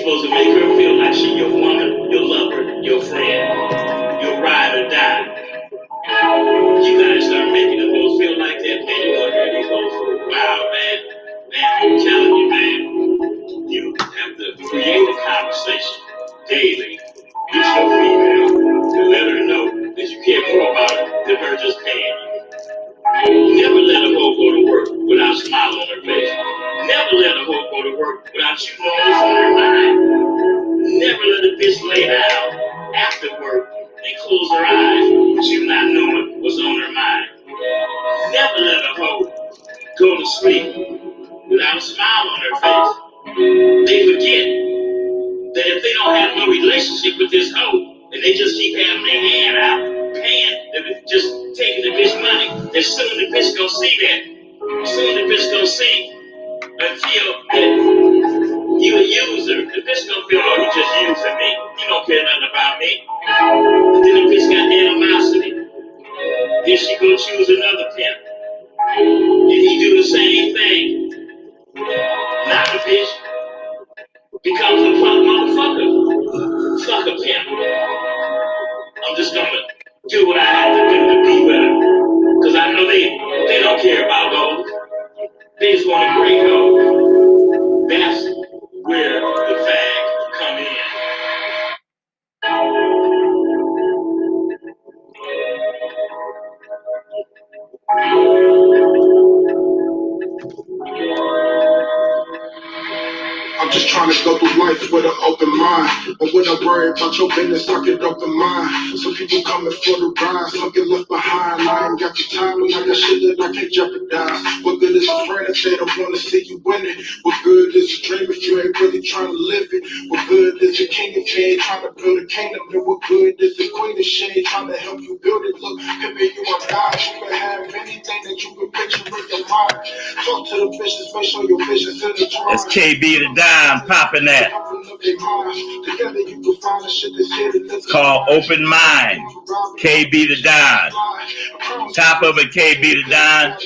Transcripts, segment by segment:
supposed to make her feel like she your woman, your lover, your friend, your ride or die. You gotta start making the hoes feel like that. Man, you wanna hear these hoes for a while, man. Man, I'm telling you, man. You have to create a conversation daily with your female to let her know that you care more about her than her just paying you. Never let a hoe go to work without a smile on her face. Never let a hoe go to work without you knowing what's on her mind. Never let a bitch lay down after work and close her eyes with you not knowing what's on her mind. Never let a hoe go to sleep without a smile on her face. They forget that if they don't have no relationship with this hoe, and they just keep having their hand out, paying, just taking the bitch money, then soon the bitch gonna see that. Soon the bitch gonna see until that you a user. The bitch gonna feel, oh, you just using me. You don't care nothing about me. But then the bitch got animosity. Then she gonna choose another pimp. And he do the same thing. Now the bitch becomes a punk motherfucker. Fuck a pimp. I'm just gonna do what I have to do to be with her. Cause I know they don't care about those. They just want a great hoe. That's where the fags come in. I'm just trying to go through life with an open mind. And when I worry about your business, I can open mine. Some people coming for the ride, some get left behind. I ain't got the time, and I got shit that I can't jeopardize. What good is a friend if they don't want to see you winning? What good is a dream if you ain't really trying to live it? What good is a king if you ain't trying to build a kingdom? And what good is a queen if she ain't trying to help you build it? Look, pimpin', you are God, you can have anything that you can picture in your mind. Talk to the bitches, make sure your vision's in the drawing. That's KB the Dime popping that. It's called Open Mind. KB the Dime. Top of it, KB the Dime.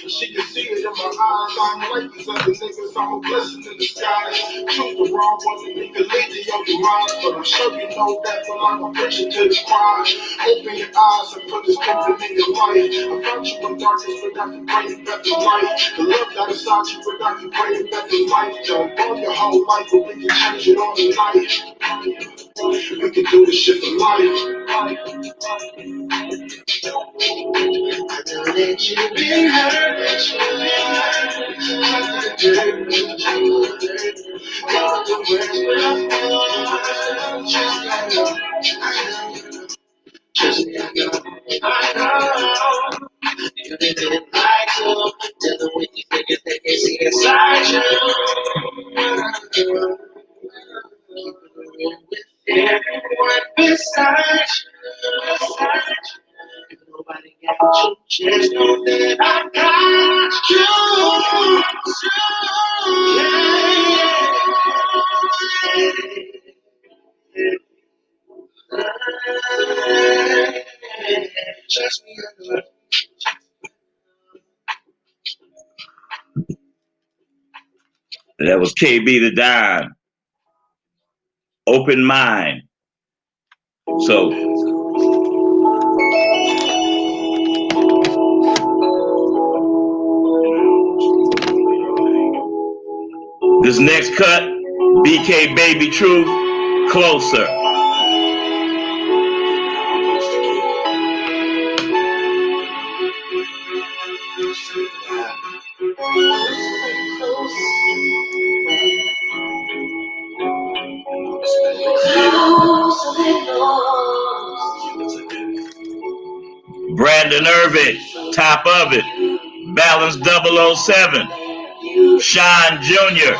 She can see it in my eyes. I'm like these other niggas, I'm a blessing in disguise. Choose the wrong one and it can lead to your demise. But I'm sure you know that when I'm a preaching to the choir. Open your eyes and put this kingdom in your life. I found you in darkness, but I can bring you back to life. The love that is inside you, but I can bring it back to life. Don't want your whole life, but we can change it on the night. We can do this shit for life. I know that you've been hurt, that you've been hurt. All the words will fall, just like I know. You didn't like to tell them when you think you think it's inside you. With everyone beside you. Nobody got you, just know that I got you. Trust me, I know. That was KB the Dime. Open Mind. So this next cut, BK Baby Truth, Closer. Brandon Irvin, top of it. Balance 007. Sean Jr.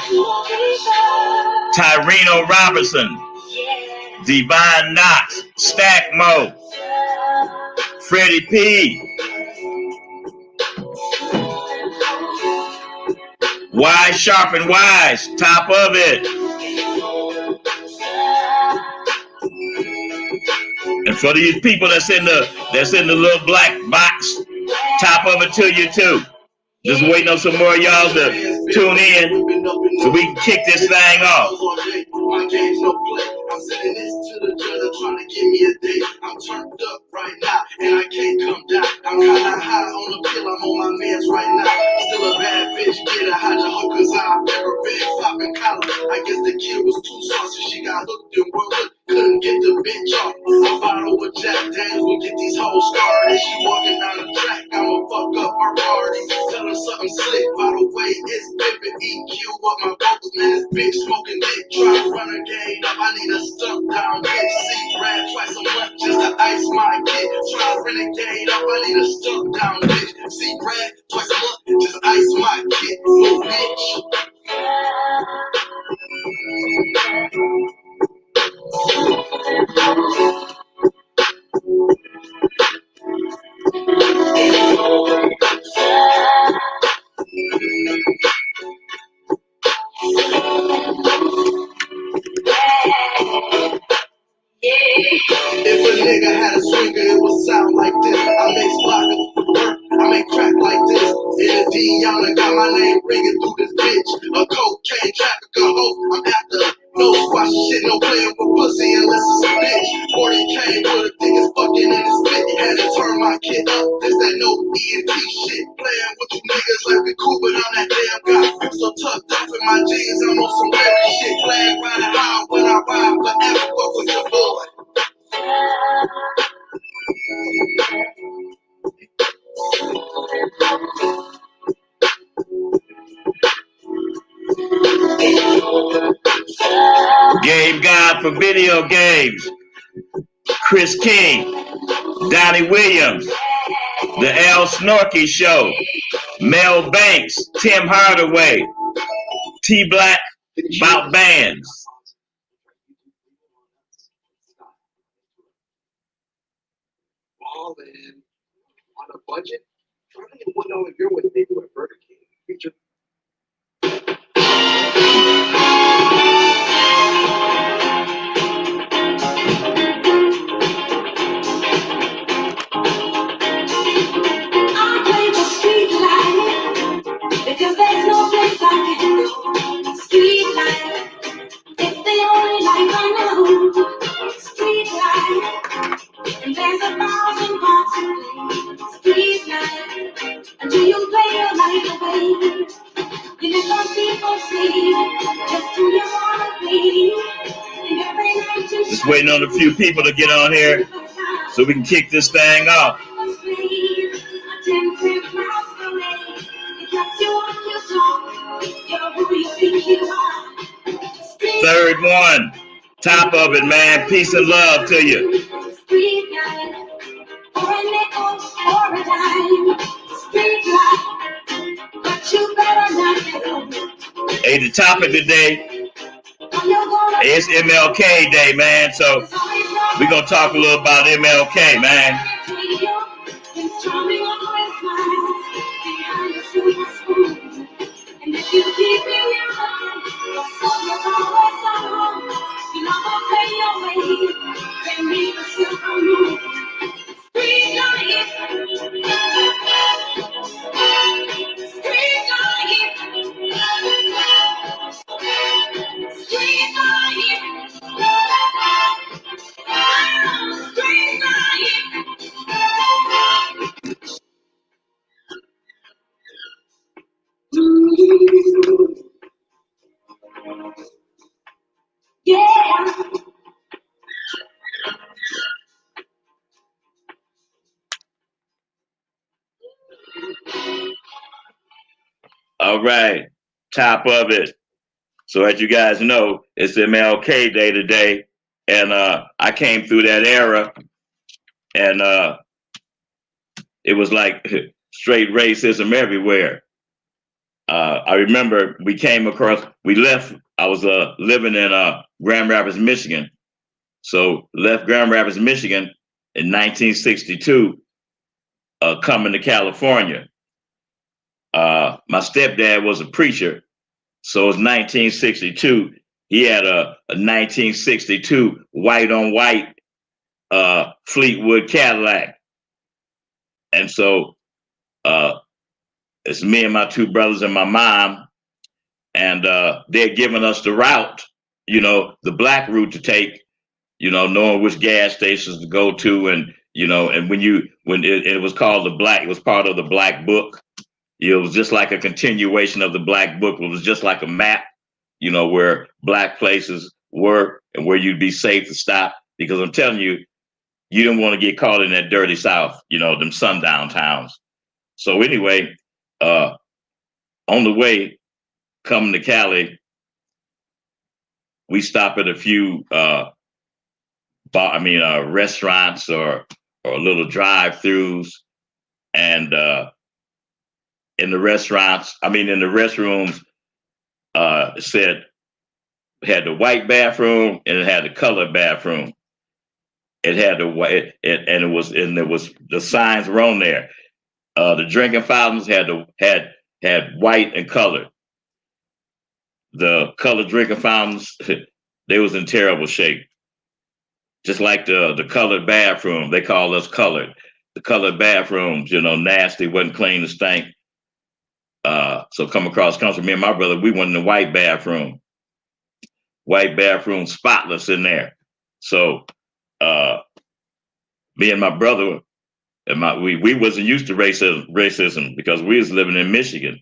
Tyreno Robertson. Divine Knox. Stack Mo. Freddie P. Wise Sharp and Wise, top of it. And for these people that's in the little black box, top of it to you too. Just waiting on some more of y'all to tune in so we can kick this thing off. My game's no play. I'm sending this to the judge trying to give me a date. I'm turned up right now and I can't come down. I'm kinda high on the pill, I'm on my meds right now. Still a bad bitch, get a hide your hoe cause I've never been popping collar. I guess the kid was too saucy, she got hooked and worked, couldn't get the bitch off. I bottle with Jack Daniels, will get these hoes started. She walking down the track, I'ma fuck up our party. Tell her something slick, by the way, it's pimpin' EQ up my vocals, man, this big smoking dick. Try to run a game up, I need a stump down bitch. See Brad twice a month just to ice my kid. Try to renegade up, I need a stump down bitch. See Brad twice a month just ice my kid. Little bitch. If a nigga had a swinger, it would sound like this. I make blockers work, I make crack like this. In the D, y'all got my name ringing through this bitch. A cocaine trafficker, hoe, I'm after. No squash shit, no playing with pussy unless it's a bitch. 40K with a dick is fucking in his spit. Had to turn my kid up, this that no ENT shit. Playing with you niggas like we cool, but I'm that damn guy. I'm so tucked up in my jeans, I'm on some weird shit. Playing riding high when I ride forever, fuck with your boy. Game God for video games. Chris King, Donnie Williams, The L Snorky Show, Mel Banks, Tim Hardaway, T Black, Bout Bands. All in on a budget. Try to get $1 beer with me to a Burger King. Feature. I play the street life because there's no place I can go. Street life, it's the only life I know. Street life, and there's 1,000 parts to play. Street life, until you play your life away. You let those people see just who you wanna be. And every night you Just waiting on a few people to get on here so we can kick this thing off. Third one, top of it, man. Peace and love to you. Hey, the topic today is MLK Day, man. So we're going to talk a little about MLK, man. And if you keep me young, so you're always alone. You know I'll pay your way. Bring me the silver moon. Street life. Street life. Street life. Street life. Yeah. All right, top of it. So as you guys know, it's MLK Day today, and I came through that era, and it was like straight racism everywhere. I remember we left. I was living in Grand Rapids, Michigan, so left Grand Rapids, Michigan in 1962, coming to California. My stepdad was a preacher. So it was 1962. He had a 1962 white on white Fleetwood Cadillac. And so it's me and my two brothers and my mom. and they're giving us the route, the black route to take, knowing which gas stations to go to, and and when it was called the black, it was part of the black book. It was just like a continuation of the black book. It was just like a map, where black places were and where you'd be safe to stop. Because I'm telling you, you didn't want to get caught in that dirty South, them sundown towns. So anyway, on the way coming to Cali, we stop at a few restaurants or little drive-throughs, and in the restrooms, it said it had the white bathroom and it had the colored bathroom. It had the white, and there was the signs were on there. The drinking fountains had white and colored. The colored drinking fountains, they was in terrible shape. Just like the colored bathroom, they call us colored. The colored bathrooms, nasty, wasn't clean, to stank. So come across country, me and my brother, we went in the white bathroom, spotless in there. So me and my brother, and we wasn't used to racism because we was living in Michigan,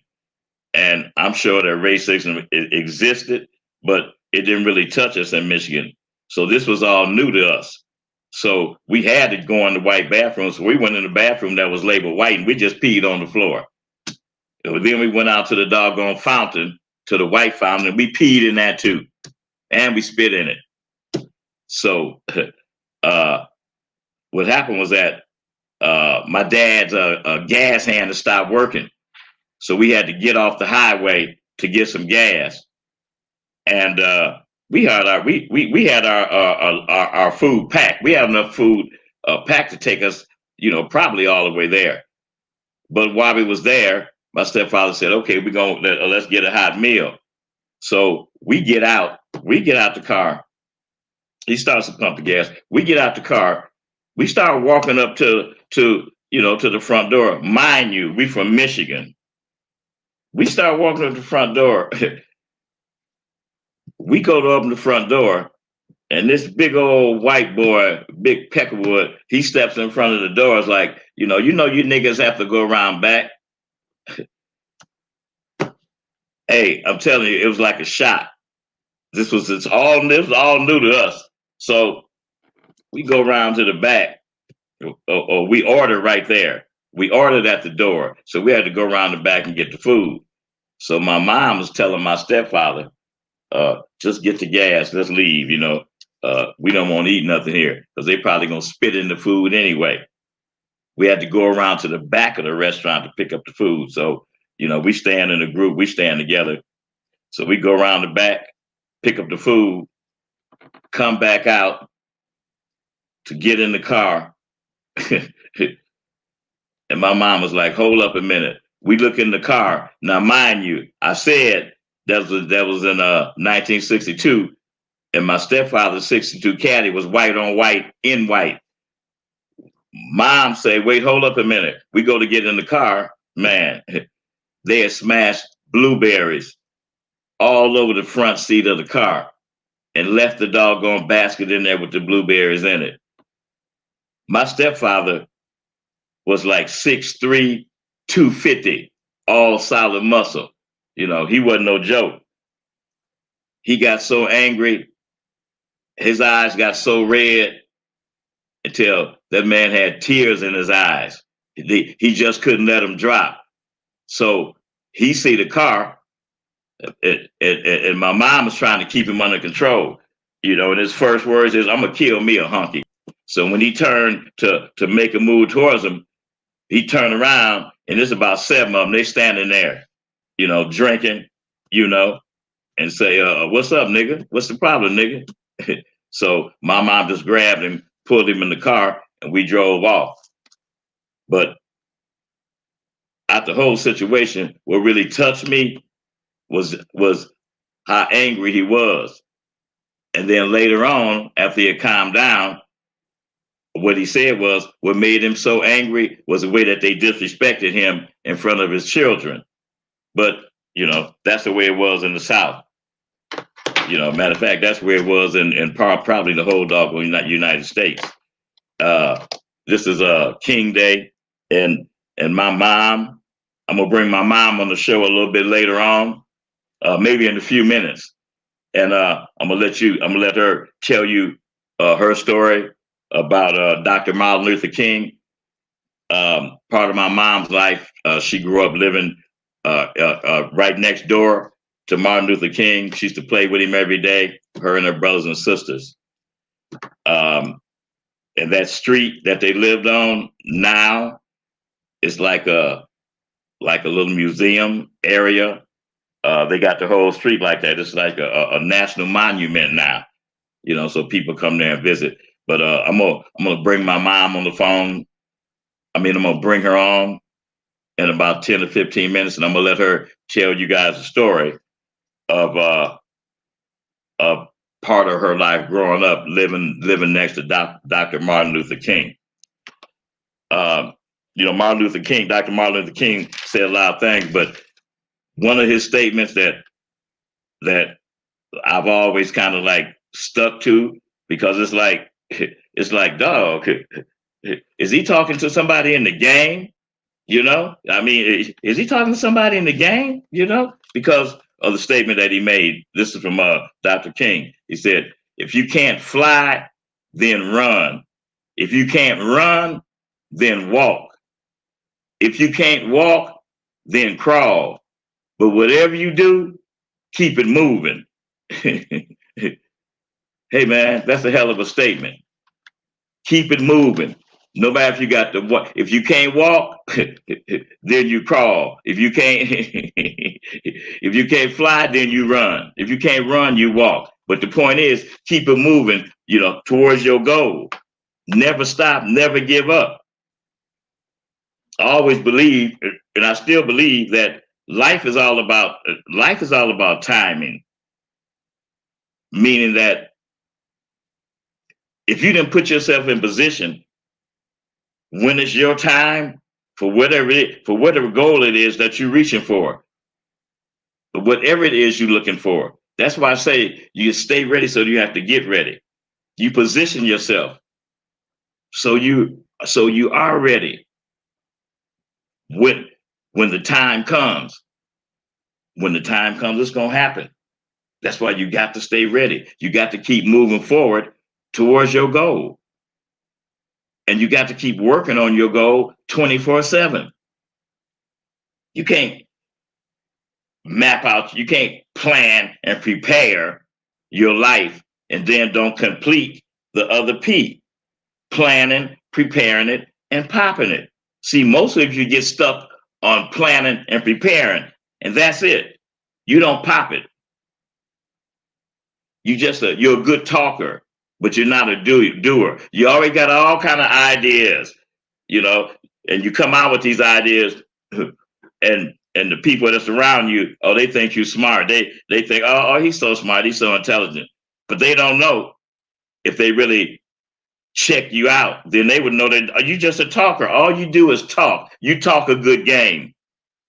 and I'm sure that racism existed, but it didn't really touch us in Michigan. So this was all new to us. So we had to go in the white bathroom. So we went in the bathroom that was labeled white, and we just peed on the floor. And then we went out to the doggone fountain, to the white fountain, and we peed in that too, and we spit in it. So what happened was that my dad's gas hand had stopped working, so we had to get off the highway to get some gas, and we had our food packed. We had enough food packed to take us, probably all the way there. But while we was there, my stepfather said, "Okay, let's get a hot meal." So we get out the car. He starts to pump the gas. We get out the car. We start walking up to the front door. Mind you, we from Michigan. We start walking up the front door. We go to open the front door, and this big old white boy, big Peckerwood, he steps in front of the door. It's like, you niggas have to go around back. Hey, I'm telling you, it was like a shot. This was all new to us. So we go around to the back, or we order right there. We ordered at the door, so we had to go around the back and get the food. So my mom was telling my stepfather, just get the gas, let's leave, we don't want to eat nothing here, because they probably gonna spit in the food anyway. We had to go around to the back of the restaurant to pick up the food. So, we stand in a group, we stand together. So we go around the back, pick up the food, come back out to get in the car. And my mom was like, hold up a minute. We look in the car. Now, mind you, I said that was in 1962, and my stepfather's 62 Caddy was white on white in white. Mom say, wait, hold up a minute. We go to get in the car. Man, they had smashed blueberries all over the front seat of the car and left the doggone basket in there with the blueberries in it. My stepfather was like 6'3", 250, all solid muscle. He wasn't no joke. He got so angry, his eyes got so red until that man had tears in his eyes. He just couldn't let them drop. So he see the car, and my mom was trying to keep him under control. And his first words is, "I'm gonna kill me a hunky." So when he turned to make a move towards him, he turned around, and there's about 7 of them. They standing there, drinking, and say, "What's up, nigga? What's the problem, nigga?" So my mom just grabbed him, pulled him in the car, and we drove off. But at the whole situation, what really touched me was how angry he was. And then later on, after he had calmed down, what he said was, what made him so angry was the way that they disrespected him in front of his children. But, That's the way it was in the South. Matter of fact, that's where it was in probably the whole doggone United States. This is King Day, and my mom. I'm gonna bring my mom on the show a little bit later on, maybe in a few minutes, and I'm gonna let her tell you her story about Dr. Martin Luther King. Part of my mom's life, she grew up living right next door to Martin Luther King. She used to play with him every day, her and her brothers and sisters. And that street that they lived on now is like a little museum area. They got the whole street like that. It's like a national monument now, so people come there and visit. But I'm gonna bring my mom on the phone. I'm gonna bring her on in about 10 to 15 minutes, and I'm gonna let her tell you guys a story of part of her life growing up living next to Dr. Martin Luther King. Martin Luther King, Dr. Martin Luther King said a lot of things, but one of his statements that I've always kind of like stuck to, because it's like, dog, is he talking to somebody in the game? Is he talking to somebody in the game? Because of the statement that he made. This is from Dr. King. He said, if you can't fly, then run. If you can't run, then walk. If you can't walk, then crawl. But whatever you do, keep it moving. Hey, man, that's a hell of a statement. Keep it moving. No matter if you got to walk. If you can't walk, then you crawl. If you can't, if you can't fly, then you run. If you can't run, you walk. But the point is, keep it moving, towards your goal. Never stop, never give up. I always believe, and I still believe, that life is all about timing. Meaning that if you didn't put yourself in position when it's your time for whatever goal it is that you're reaching for, whatever it is you're looking for. That's why I say you stay ready, so you have to get ready. You position yourself so you are ready when the time comes. When the time comes, it's gonna happen. That's why you got to stay ready. You got to keep moving forward towards your goal. And you got to keep working on your goal 24/7. You can't you can't plan and prepare your life and then don't complete the other P. Planning, preparing it, and popping it. See, most of you get stuck on planning and preparing, and that's it. You don't pop it. You're a good talker, but you're not a doer. You already got all kind of ideas, and you come out with these ideas, and the people that surround you, they think you're smart. They think, oh, he's so smart, he's so intelligent, but they don't know if they really check you out, then they would know that are you just a talker. All you do is talk. You talk a good game,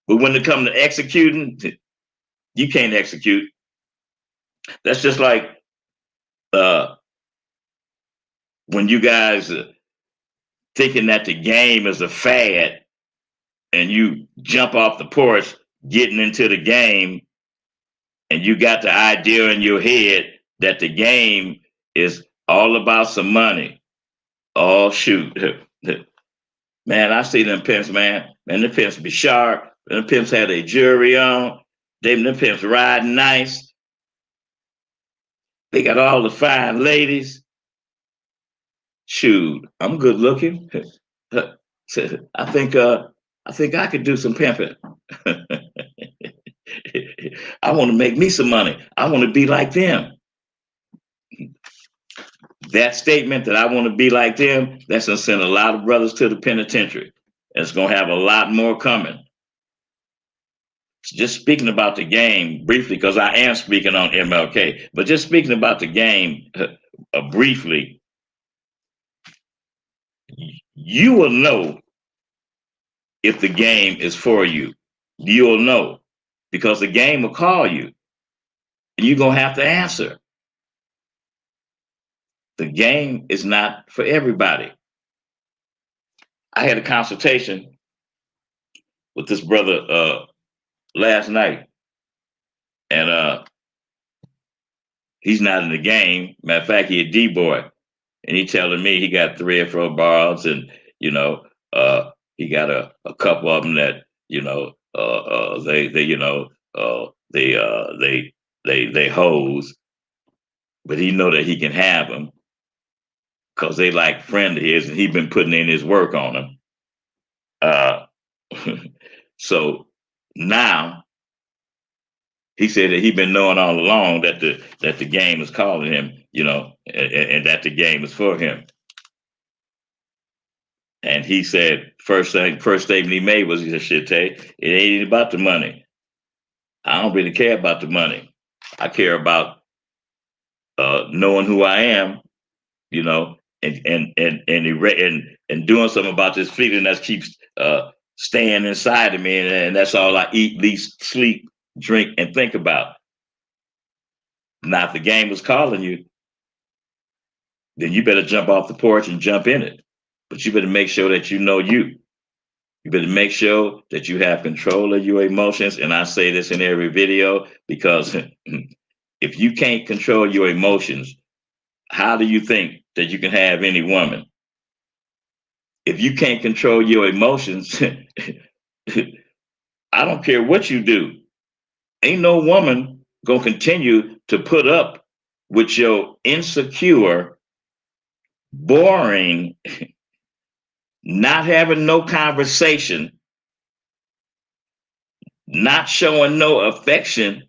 but when it comes to executing, you can't execute. That's just like when you guys thinking that the game is a fad, and you jump off the porch getting into the game, and you got the idea in your head that the game is all about some money. Oh, shoot. Man, I see them pimps, man. Man, the pimps be sharp. The pimps have their jewelry on. Them pimps riding nice. They got all the fine ladies. Shoot, I'm good looking. I think I could do some pimping. I want to make me some money. I want to be like them. That statement that I want to be like them, that's gonna send a lot of brothers to the penitentiary. It's gonna have a lot more coming. Just speaking about the game briefly, because I am speaking on MLK, but just speaking about the game briefly, you will know if the game is for you. You'll know. because the game will call you and you're going to have to answer. The game is not for everybody. I had a consultation with this brother last night, and he's not in the game. Matter of fact, he a D-boy, and he telling me he got 3 or 4 bars, and you know, he got a couple of them that they hoes, but he know that he can have them because they like friend of his, and he been putting in his work on them. So now he said that he been knowing all along that the game is calling him, and that the game is for him. And he said first statement he made was, he said, "Shit, Tay, it ain't about the money. I don't really care about the money. I care about knowing who I am, and doing something about this feeling that keeps staying inside of me, and that's all I eat, least sleep, drink, and think about. Now, if the game was calling you, then you better jump off the porch and jump in it. But you better make sure that you know you. You better make sure that you have control of your emotions. And I say this in every video because if you can't control your emotions, how do you think that you can have any woman? If you can't control your emotions, I don't care what you do. Ain't no woman gonna continue to put up with your insecure, boring, not having no conversation, not showing no affection.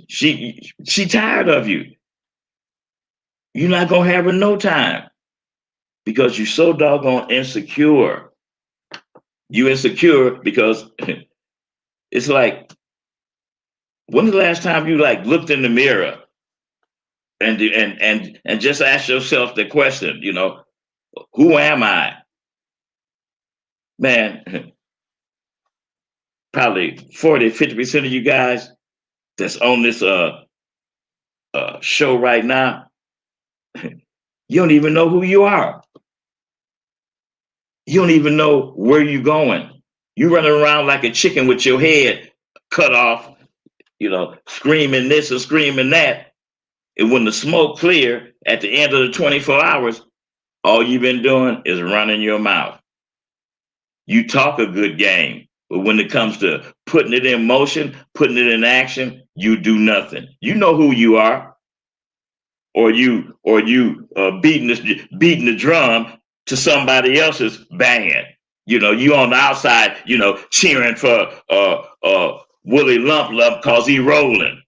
She tired of you. You're not gonna have her no time because you're so doggone insecure. You insecure because it's like, when's the last time you like looked in the mirror and just ask yourself the question, who am I? Man, probably 40-50% of you guys that's on this show right now, you don't even know who you are. You don't even know where you're going. You running around like a chicken with your head cut off, screaming this and screaming that. And when the smoke clear at the end of the 24 hours, all you've been doing is running your mouth. You talk a good game, but when it comes to putting it in motion, putting it in action, you do nothing. You know who you are, or you beating the drum to somebody else's band. You on the outside, cheering for Willie Lump Lump cause he rolling.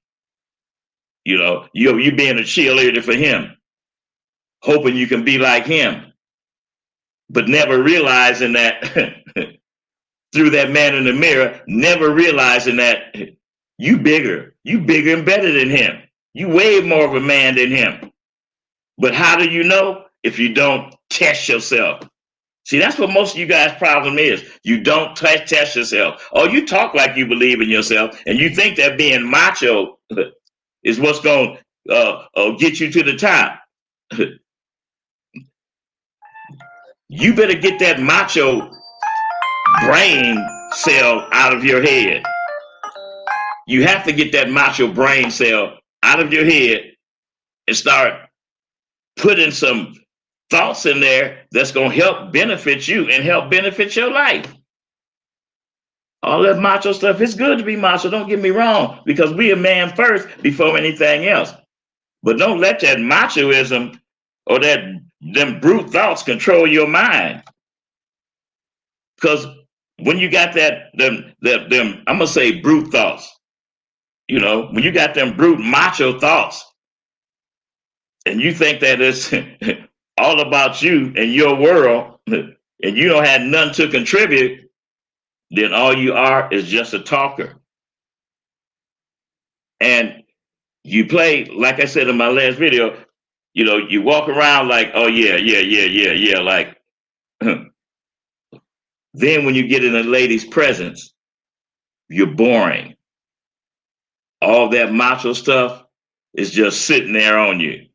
You being a cheerleader for him, hoping you can be like him, but never realizing that through that man in the mirror, never realizing that you bigger and better than him. You way more of a man than him. But how do you know? If you don't test yourself. See, that's what most of you guys' problem is. You don't test yourself. Oh, you talk like you believe in yourself, and you think that being macho is what's going to get you to the top. You better get that macho brain cell out of your head. You have to get that macho brain cell out of your head and start putting some thoughts in there that's going to help benefit you and help benefit your life. All that macho stuff, it's good to be macho, don't get me wrong, because we a man first before anything else. But don't let that machoism or them brute thoughts control your mind. Because when you got them, I'm going to say brute thoughts, when you got them brute macho thoughts and you think that it's all about you and your world and you don't have none to contribute, then all you are is just a talker. And you play, like I said in my last video, you walk around like, oh yeah, like Then when you get in a lady's presence, you're boring. All that macho stuff is just sitting there on you,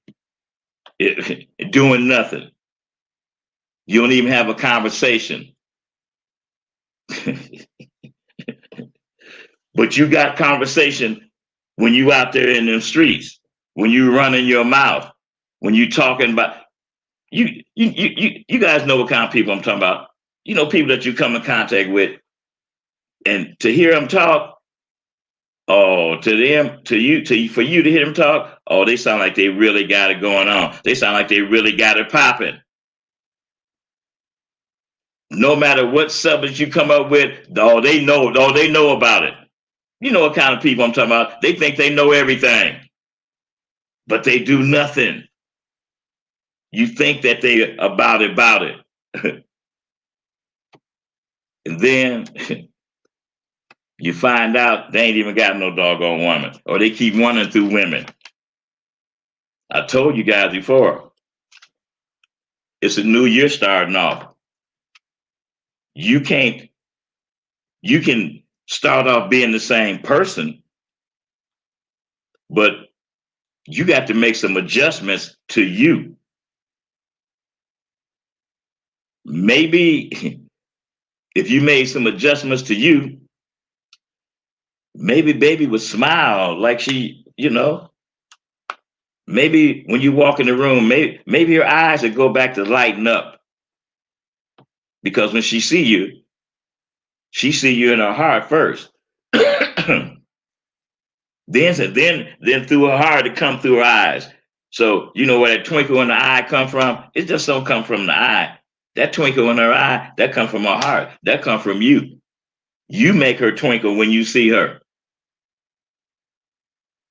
doing nothing. You don't even have a conversation. But you got conversation when you out there in the streets, when you running your mouth, when you talking about you guys know what kind of people I'm talking about. You know, people that you come in contact with, and to hear them talk, oh, to them, to you, for you to hear them talk, oh, they sound like they really got it going on. They sound like they really got it popping. No matter what subject you come up with, oh, they know about it. You know what kind of people I'm talking about. They think they know everything, but they do nothing. You think that they about it. And then you find out they ain't even got no doggone woman, or they keep running through women. I told you guys before, it's a new year starting off. You can start off being the same person, but you got to make some adjustments to you. Maybe if you made some adjustments to you, maybe baby would smile like she, maybe when you walk in the room, maybe her eyes would go back to lighten up. Because when she see you in her heart first. then through her heart it come through her eyes. So you know where that twinkle in the eye come from? It just don't come from the eye. That twinkle in her eye, that come from her heart. That come from you. You make her twinkle when you see her.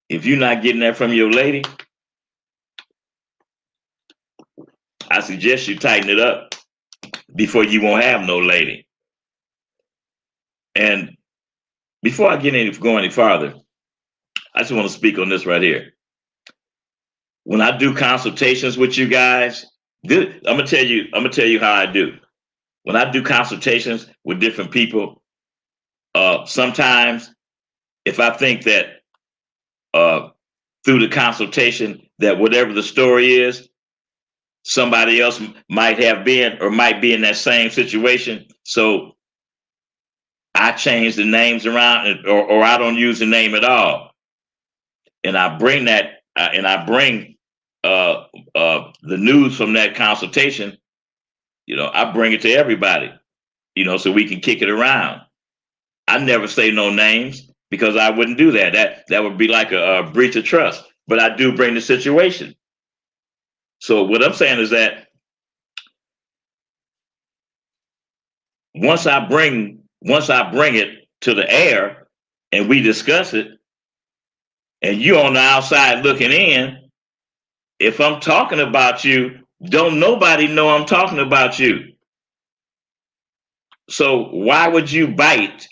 If you're not getting that from your lady, I suggest you tighten it up before you won't have no lady. And before I go any farther, I just want to speak on this right here. When I do consultations with you guys, I'm gonna tell you how I do. When I do consultations with different people, sometimes if I think that through the consultation that whatever the story is, somebody else might have been or might be in that same situation, so I change the names around, or I don't use the name at all, and I bring that the news from that consultation. I bring it to everybody, so we can kick it around. I never say no names because I wouldn't do that. That would be like a breach of trust. But I do bring the situation. So what I'm saying is that once I bring it to the air and we discuss it, and you on the outside looking in, if I'm talking about you, don't nobody know I'm talking about you. So why would you bite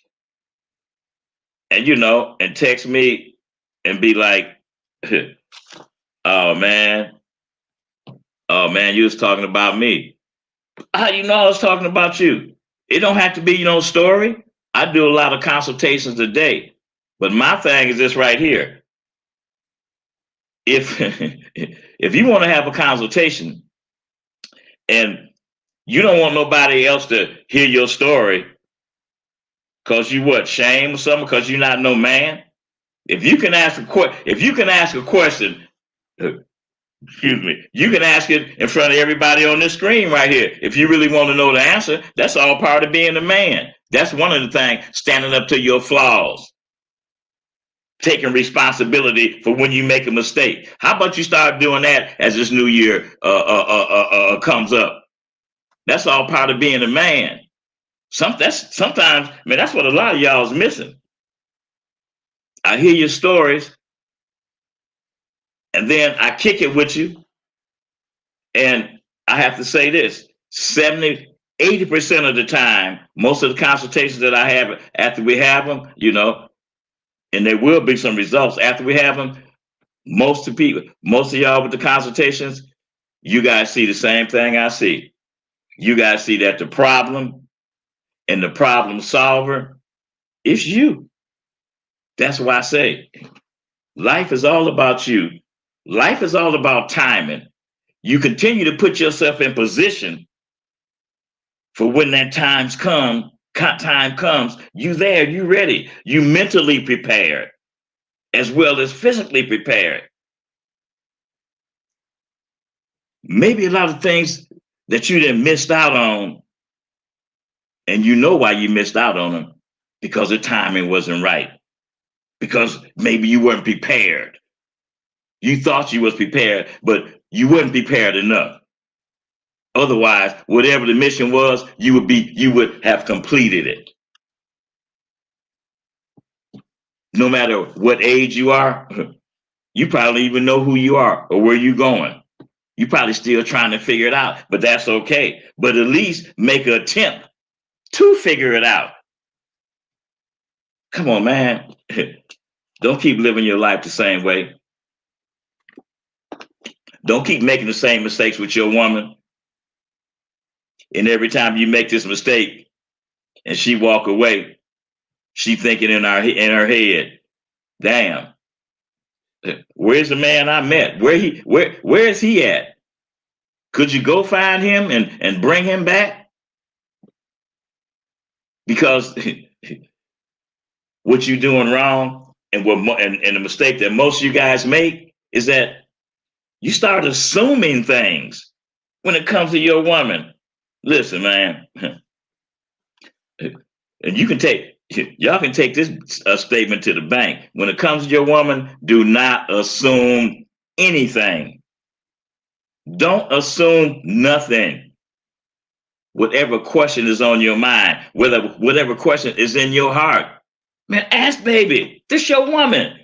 and and text me and be like, oh man, you was talking about me. How you know I was talking about you? It don't have to be story. I do a lot of consultations a day, but my thing is this right here. If if you want to have a consultation and you don't want nobody else to hear your story, cause you shame or something, cause you're not no man. If you can ask a question, excuse me, you can ask it in front of everybody on this screen right here. If you really want to know the answer, that's all part of being a man. That's one of the things, standing up to your flaws, taking responsibility for when you make a mistake. How about you start doing that as this new year comes up? That's all part of being a man. Sometimes, man, that's what a lot of y'all is missing. I hear your stories, and then I kick it with you, and I have to say this: 80% of the time, most of the consultations that I have after we have them, and there will be some results after we have them. Most of y'all with the consultations, you guys see the same thing I see. You guys see that the problem and the problem solver, it's you. That's why I say life is all about you. Life is all about timing. You continue to put yourself in position for when that time comes, you there, you ready, you mentally prepared as well as physically prepared. Maybe a lot of things that you didn't missed out on, and you know why you missed out on them, because the timing wasn't right. Because maybe you weren't prepared. You thought you was prepared, but you weren't prepared enough. Otherwise, whatever the mission was, you would have completed it. No matter what age you are, you probably even know who you are or where you're going. You're probably still trying to figure it out, but that's okay. But at least make an attempt to figure it out. Come on, man. Don't keep living your life the same way. Don't keep making the same mistakes with your woman. And every time you make this mistake and she walk away, she thinking in her head, damn, where's the man I met? Where is he at? Could you go find him and bring him back? Because what you're doing wrong and and the mistake that most of you guys make is that you start assuming things when it comes to your woman. Listen, man, and y'all can take this statement to the bank. When it comes to your woman, do not assume anything. Don't assume nothing. Whatever question is on your mind, whatever question is in your heart, man, ask baby. This your woman.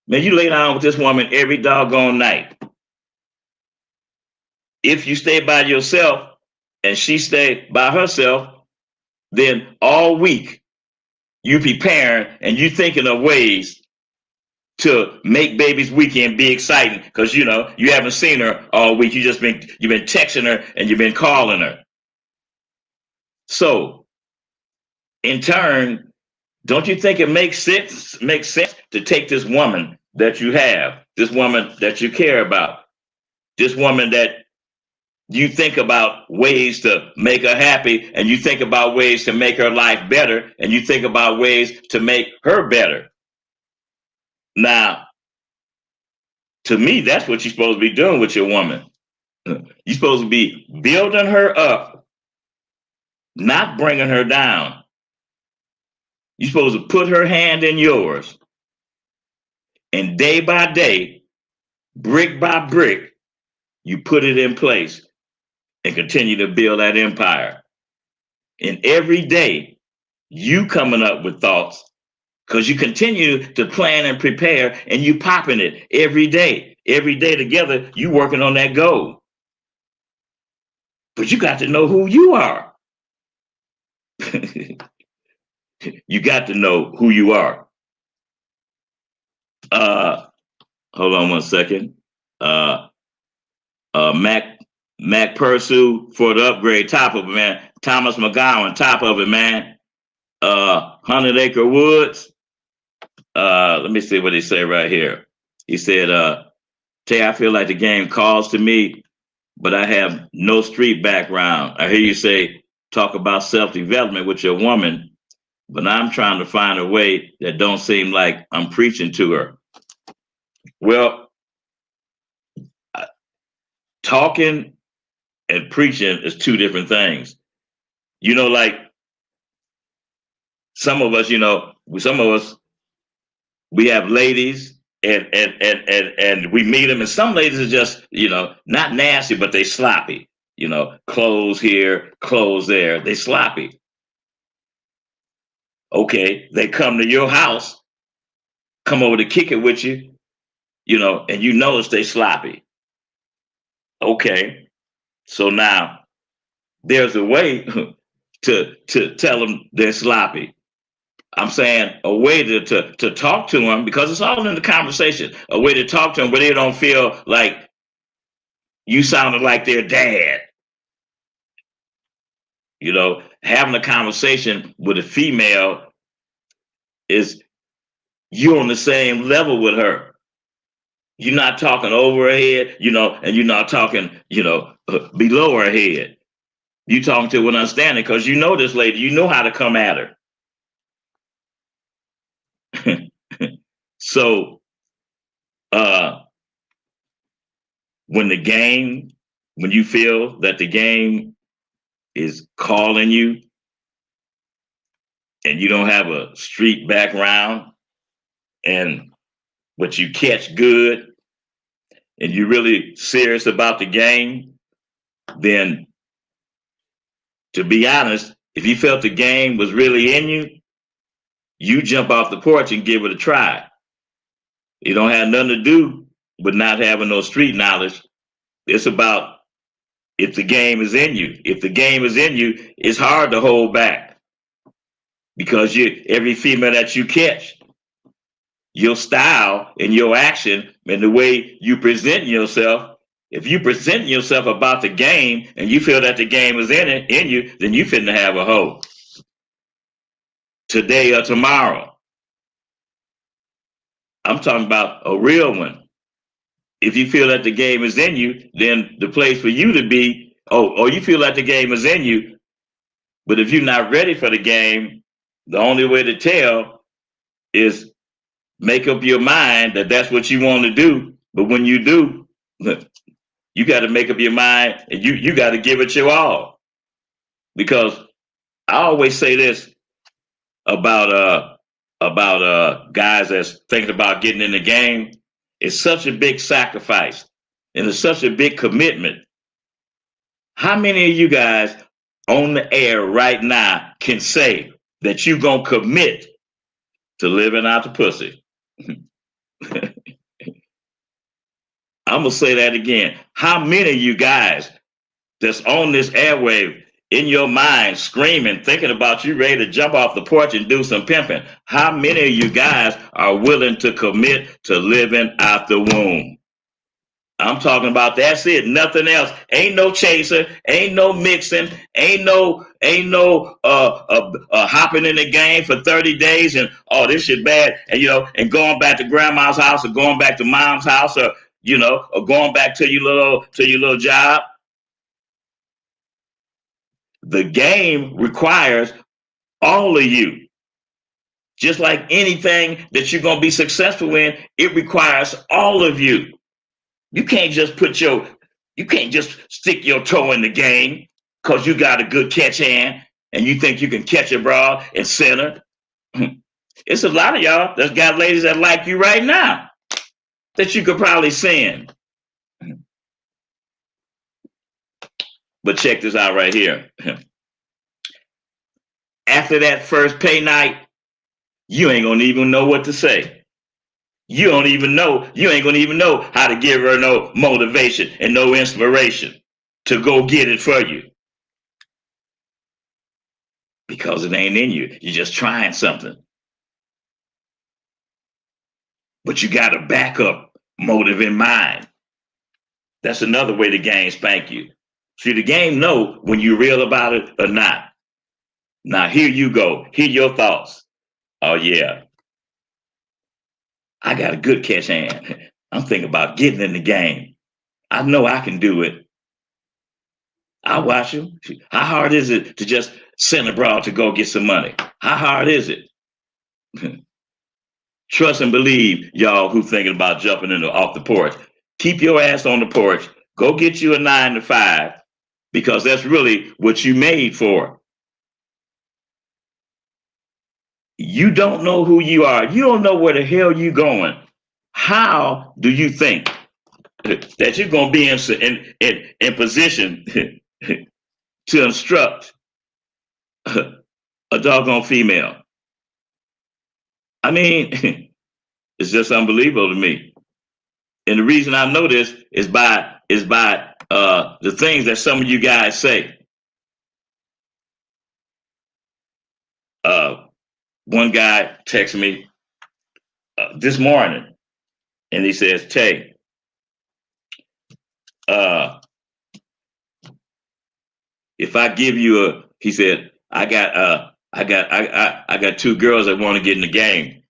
Man, you lay down with this woman every doggone night. If you stay by yourself and she stay by herself, then all week you preparing and you thinking of ways to make baby's weekend be exciting because you haven't seen her all week. You've been texting her and you've been calling her. So in turn, don't you think it makes sense to take this woman that you have, this woman that you care about, this woman that you think about ways to make her happy, and you think about ways to make her life better, and you think about ways to make her better. Now, to me, that's what you're supposed to be doing with your woman. You're supposed to be building her up, not bringing her down. You're supposed to put her hand in yours, and day by day, brick by brick, you put it in place and continue to build that empire. And every day, you coming up with thoughts because you continue to plan and prepare and you popping it every day. Every day together, you working on that goal. But you got to know who you are. You got to know who you are. Hold on one second. Mac Pursue for the upgrade, top of it, man. Thomas McGowan, top of it, man. 100 Acre Woods. Let me see what he say right here. He said, Tay, I feel like the game calls to me, but I have no street background. I hear you say, talk about self-development with your woman, but I'm trying to find a way that don't seem like I'm preaching to her. Well, talking and preaching is two different things. Like some of us, we have ladies and we meet them, and some ladies are just, not nasty, but they sloppy. Clothes here, clothes there. They sloppy. Okay, they come to your house, come over to kick it with you, and you notice they sloppy. Okay, so now there's a way to tell them they're sloppy. I'm saying a way to talk to them, because it's all in the conversation. A way to talk to them where they don't feel like you sounded like their dad. having a conversation with a female is you're on the same level with her. You're not talking over her head, and you're not talking, below her head. You talking to an understanding because you know this lady. You know how to come at her. So uh, when you feel that the game is calling you and you don't have a street background and but you catch good and you're really serious about the game, then to be honest, if you felt the game was really in you, you jump off the porch and give it a try. It don't have nothing to do with not having no street knowledge. It's about if the game is in you. If the game is in you, it's hard to hold back because every female that you catch, your style and your action and the way you present yourself, if you present yourself about the game and you feel that the game is in you, then you finna have a hoe today or tomorrow. I'm talking about a real one. If you feel that the game is in you, then the place for you to be, or you feel that the game is in you, but if you're not ready for the game, the only way to tell is make up your mind that that's what you want to do. But when you do, you got to make up your mind and you got to give it your all. Because I always say this about guys that's thinking about getting in the game. It's such a big sacrifice and it's such a big commitment. How many of you guys on the air right now can say that you're going to commit to living out the pussy? I'm going to say that again. How many of you guys that's on this airwave in your mind screaming, thinking about you ready to jump off the porch and do some pimping? How many of you guys are willing to commit to living out the womb? I'm talking about that's it, nothing else. Ain't no chaser, ain't no mixing, ain't no hopping in the game for 30 days and this shit bad and going back to grandma's house or going back to mom's house or or going back to your little job. The game requires all of you. Just like anything that you're going to be successful in, it requires all of you. You can't just stick your toe in the game because you got a good catch hand and you think you can catch a broad and center. It's a lot of y'all that's got ladies that like you right now that you could probably send. But check this out right here. After that first pay night, you ain't gonna even know what to say. You ain't gonna even know how to give her no motivation and no inspiration to go get it for you. Because it ain't in you. You're just trying something. But you got a backup motive in mind. That's another way the game spank you. See, the game know when you're real about it or not. Now, here you go. Here your thoughts. Oh, yeah. I got a good catch hand. I'm thinking about getting in the game. I know I can do it. I watch him. How hard is it to just send abroad to go get some money? How hard is it? Trust and believe, y'all who thinking about jumping off the porch. Keep your ass on the porch. Go get you a 9 to 5 because that's really what you made for. You don't know who you are. You don't know where the hell you going. How do you think that you're going to be in position to instruct a doggone female? I mean, it's just unbelievable to me. And the reason I know this is by the things that some of you guys say. One guy texted me this morning, and he says, "Tay, if I give you he said, I got two girls that want to get in the game.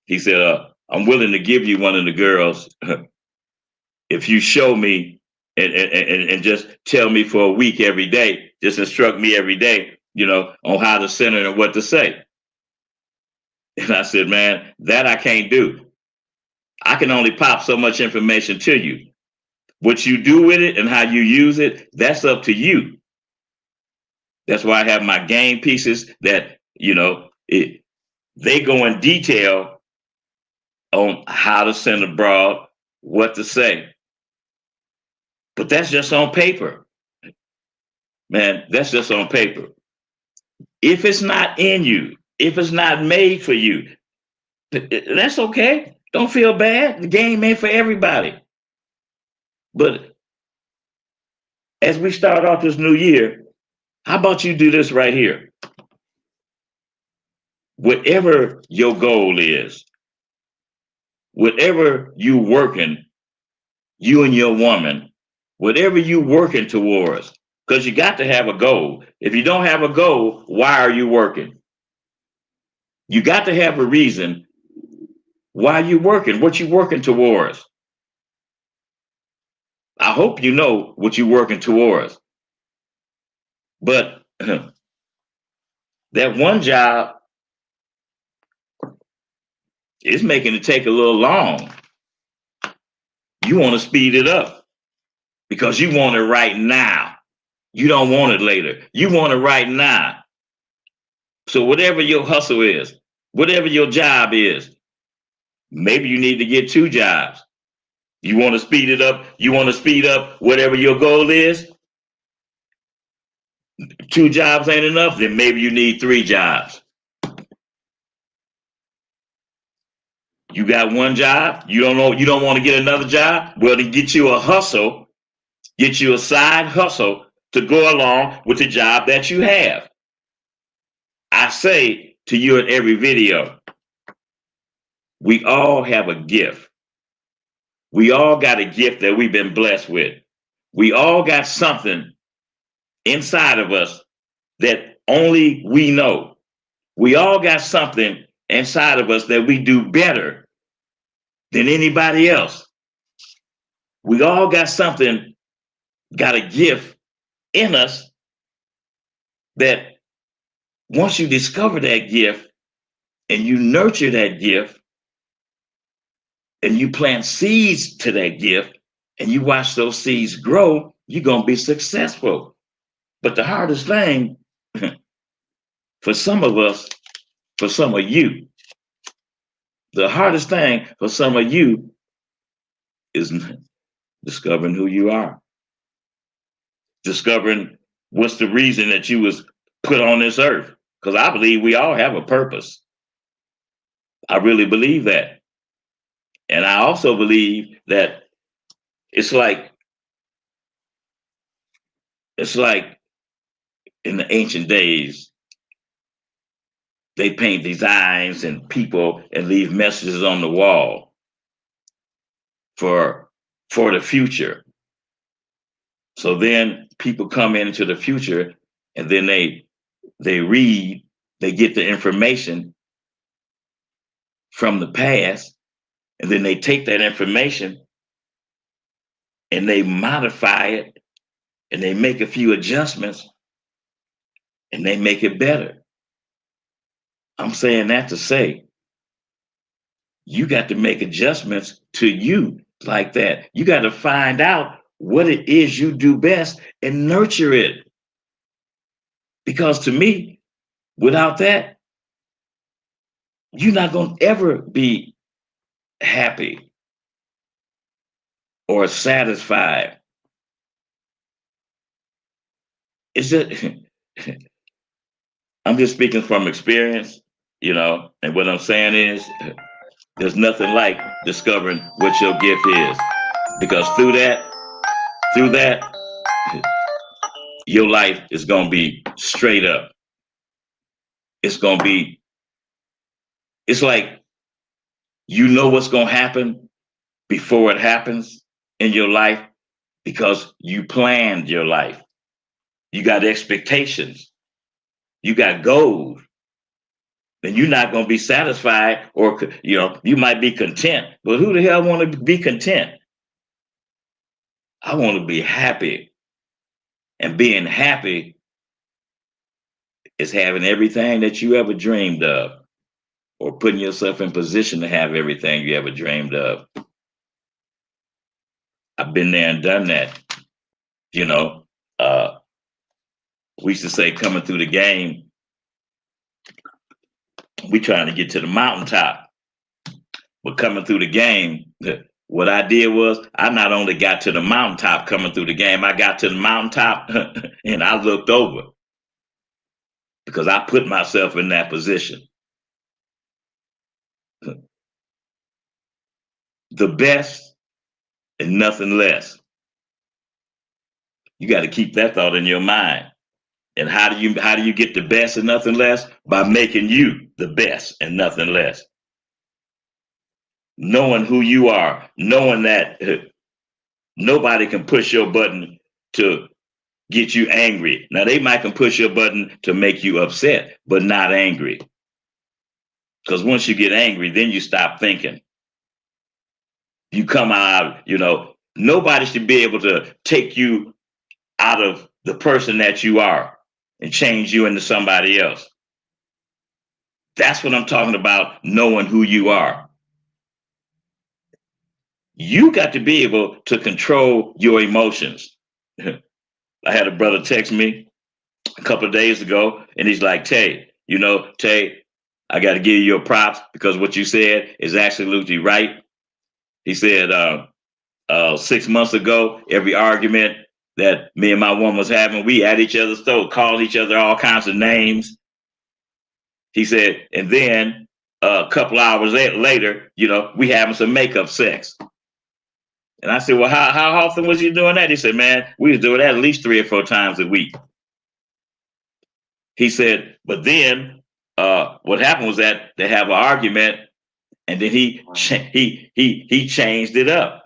He said, I'm willing to give you one of the girls if you show me and just tell me for a week every day, just instruct me every day, on how to send it and what to say. And I said, man, that I can't do. I can only pop so much information to you. What you do with it and how you use it, that's up to you. That's why I have my game pieces that, they go in detail on how to send abroad, what to say. But that's just on paper. Man, that's just on paper. If it's not in you, if it's not made for you, that's okay. Don't feel bad. The game ain't for everybody. But as we start off this new year, how about you do this right here? Whatever your goal is, whatever you working, you and your woman, whatever you working towards, because you got to have a goal. If you don't have a goal, why are you working? You got to have a reason why you working, what you working towards. I hope you know what you're working towards. But that one job is making it take a little long. You want to speed it up because you want it right now. You don't want it later. You want it right now. So whatever your hustle is, whatever your job is, maybe you need to get two jobs. You want to speed it up. You want to speed up whatever your goal is. Two jobs ain't enough. Then maybe you need three jobs. You got one job. You don't know. You don't want to get another job. Well, to get you a hustle, get you a side hustle to go along with the job that you have. I say to you in every video, we all have a gift. We all got a gift that we've been blessed with. We all got something inside of us that only we know. We all got something inside of us that we do better than anybody else. We all got something, got a gift in us that once you discover that gift and you nurture that gift and you plant seeds to that gift and you watch those seeds grow, you're going to be successful. But the hardest thing for some of us, for some of you, the hardest thing for some of you is discovering who you are, discovering what's the reason that you was put on this earth. Because I believe we all have a purpose. I really believe that. And I also believe that it's like in the ancient days, they paint designs and people and leave messages on the wall for the future. So then people come into the future and then they read, they get the information from the past, and then they take that information and they modify it and they make a few adjustments and they make it better. I'm saying that to say you got to make adjustments to you like that. You got to find out what it is you do best and nurture it. Because to me, without that, you're not going to ever be happy or satisfied. It's just, I'm just speaking from experience, and what I'm saying is there's nothing like discovering what your gift is. Because through that, your life is going to be straight up. It's like you know what's going to happen before it happens in your life because you planned your life. You got expectations. You got goals. Then you're not going to be satisfied, or you might be content. But who the hell want to be content? I want to be happy, and being happy is having everything that you ever dreamed of, or putting yourself in position to have everything you ever dreamed of. I've been there and done that. We used to say coming through the game, we trying to get to the mountaintop. But coming through the game, what I did was I not only got to the mountaintop coming through the game, I got to the mountaintop and I looked over because I put myself in that position. The best and nothing less. You got to keep that thought in your mind. And how do you get the best and nothing less? By making you the best and nothing less. Knowing who you are, knowing that nobody can push your button to get you angry. Now they might can push your button to make you upset, but not angry. Because once you get angry, then you stop thinking. You come out, nobody should be able to take you out of the person that you are and change you into somebody else. That's what I'm talking about, knowing who you are. You got to be able to control your emotions. I had a brother text me a couple of days ago, and he's like, Tay, I got to give you your props because what you said is absolutely right. He said 6 months ago, every argument that me and my woman was having, we at each other's throat, called each other all kinds of names. He said, and then a couple hours later, we having some makeup sex. And I said, well, how often was you doing that? He said, man, we was doing that at least 3 or 4 times a week. He said, but then what happened was that they have an argument, and then he changed it up.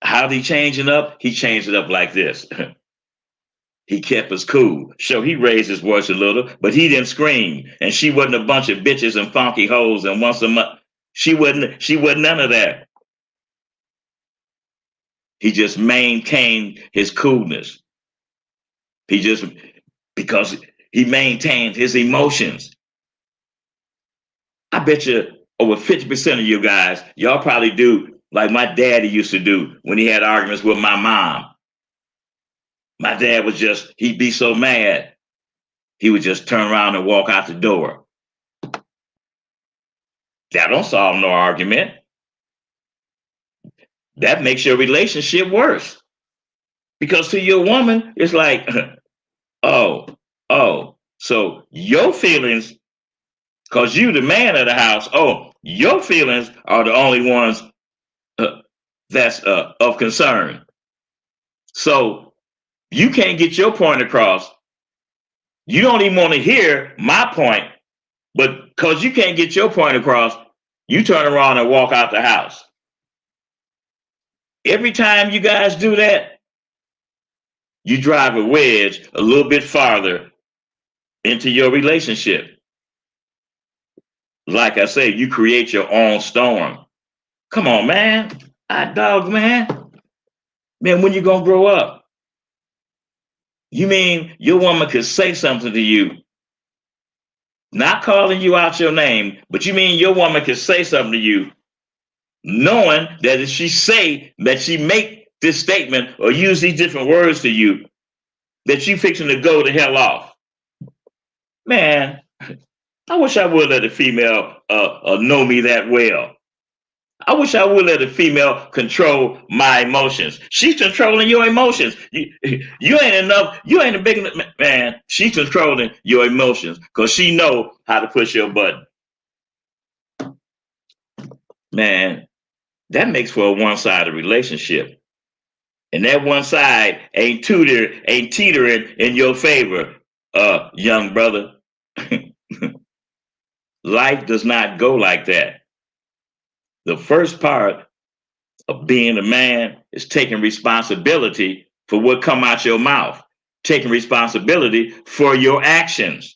How did he change it up? He changed it up like this. He kept us cool. Sure, he raised his voice a little, but he didn't scream. And she wasn't a bunch of bitches and funky hoes and once a month. She wasn't none of that. He just maintained his coolness. Because he maintained his emotions. I bet you over 50% of you guys, y'all probably do like my daddy used to do when he had arguments with my mom. My dad he'd be so mad, he would just turn around and walk out the door. That don't solve no argument. That makes your relationship worse. Because to your woman, it's like, oh, so your feelings, because you the man of the house, your feelings are the only ones that's of concern. So you can't get your point across. You don't even want to hear my point, but because you can't get your point across, you turn around and walk out the house. Every time you guys do that, you drive a wedge a little bit farther into your relationship. Like I say, you create your own storm. Come on, man. Hot dog, man. Man, when you gonna grow up? You mean your woman could say something to you, not calling you out your name, but you mean your woman could say something to you, knowing that if she make this statement or use these different words to you, that you fixing to go the hell off. Man, I wish I would let a female know me that well. I wish I would let a female control my emotions. She's controlling your emotions. You ain't enough. You ain't a big enough man. She's controlling your emotions because she know how to push your button. Man, that makes for a one-sided relationship. And that one side ain't teetering in your favor, young brother. Life does not go like that. The first part of being a man is taking responsibility for what come out your mouth. taking responsibility for your actions,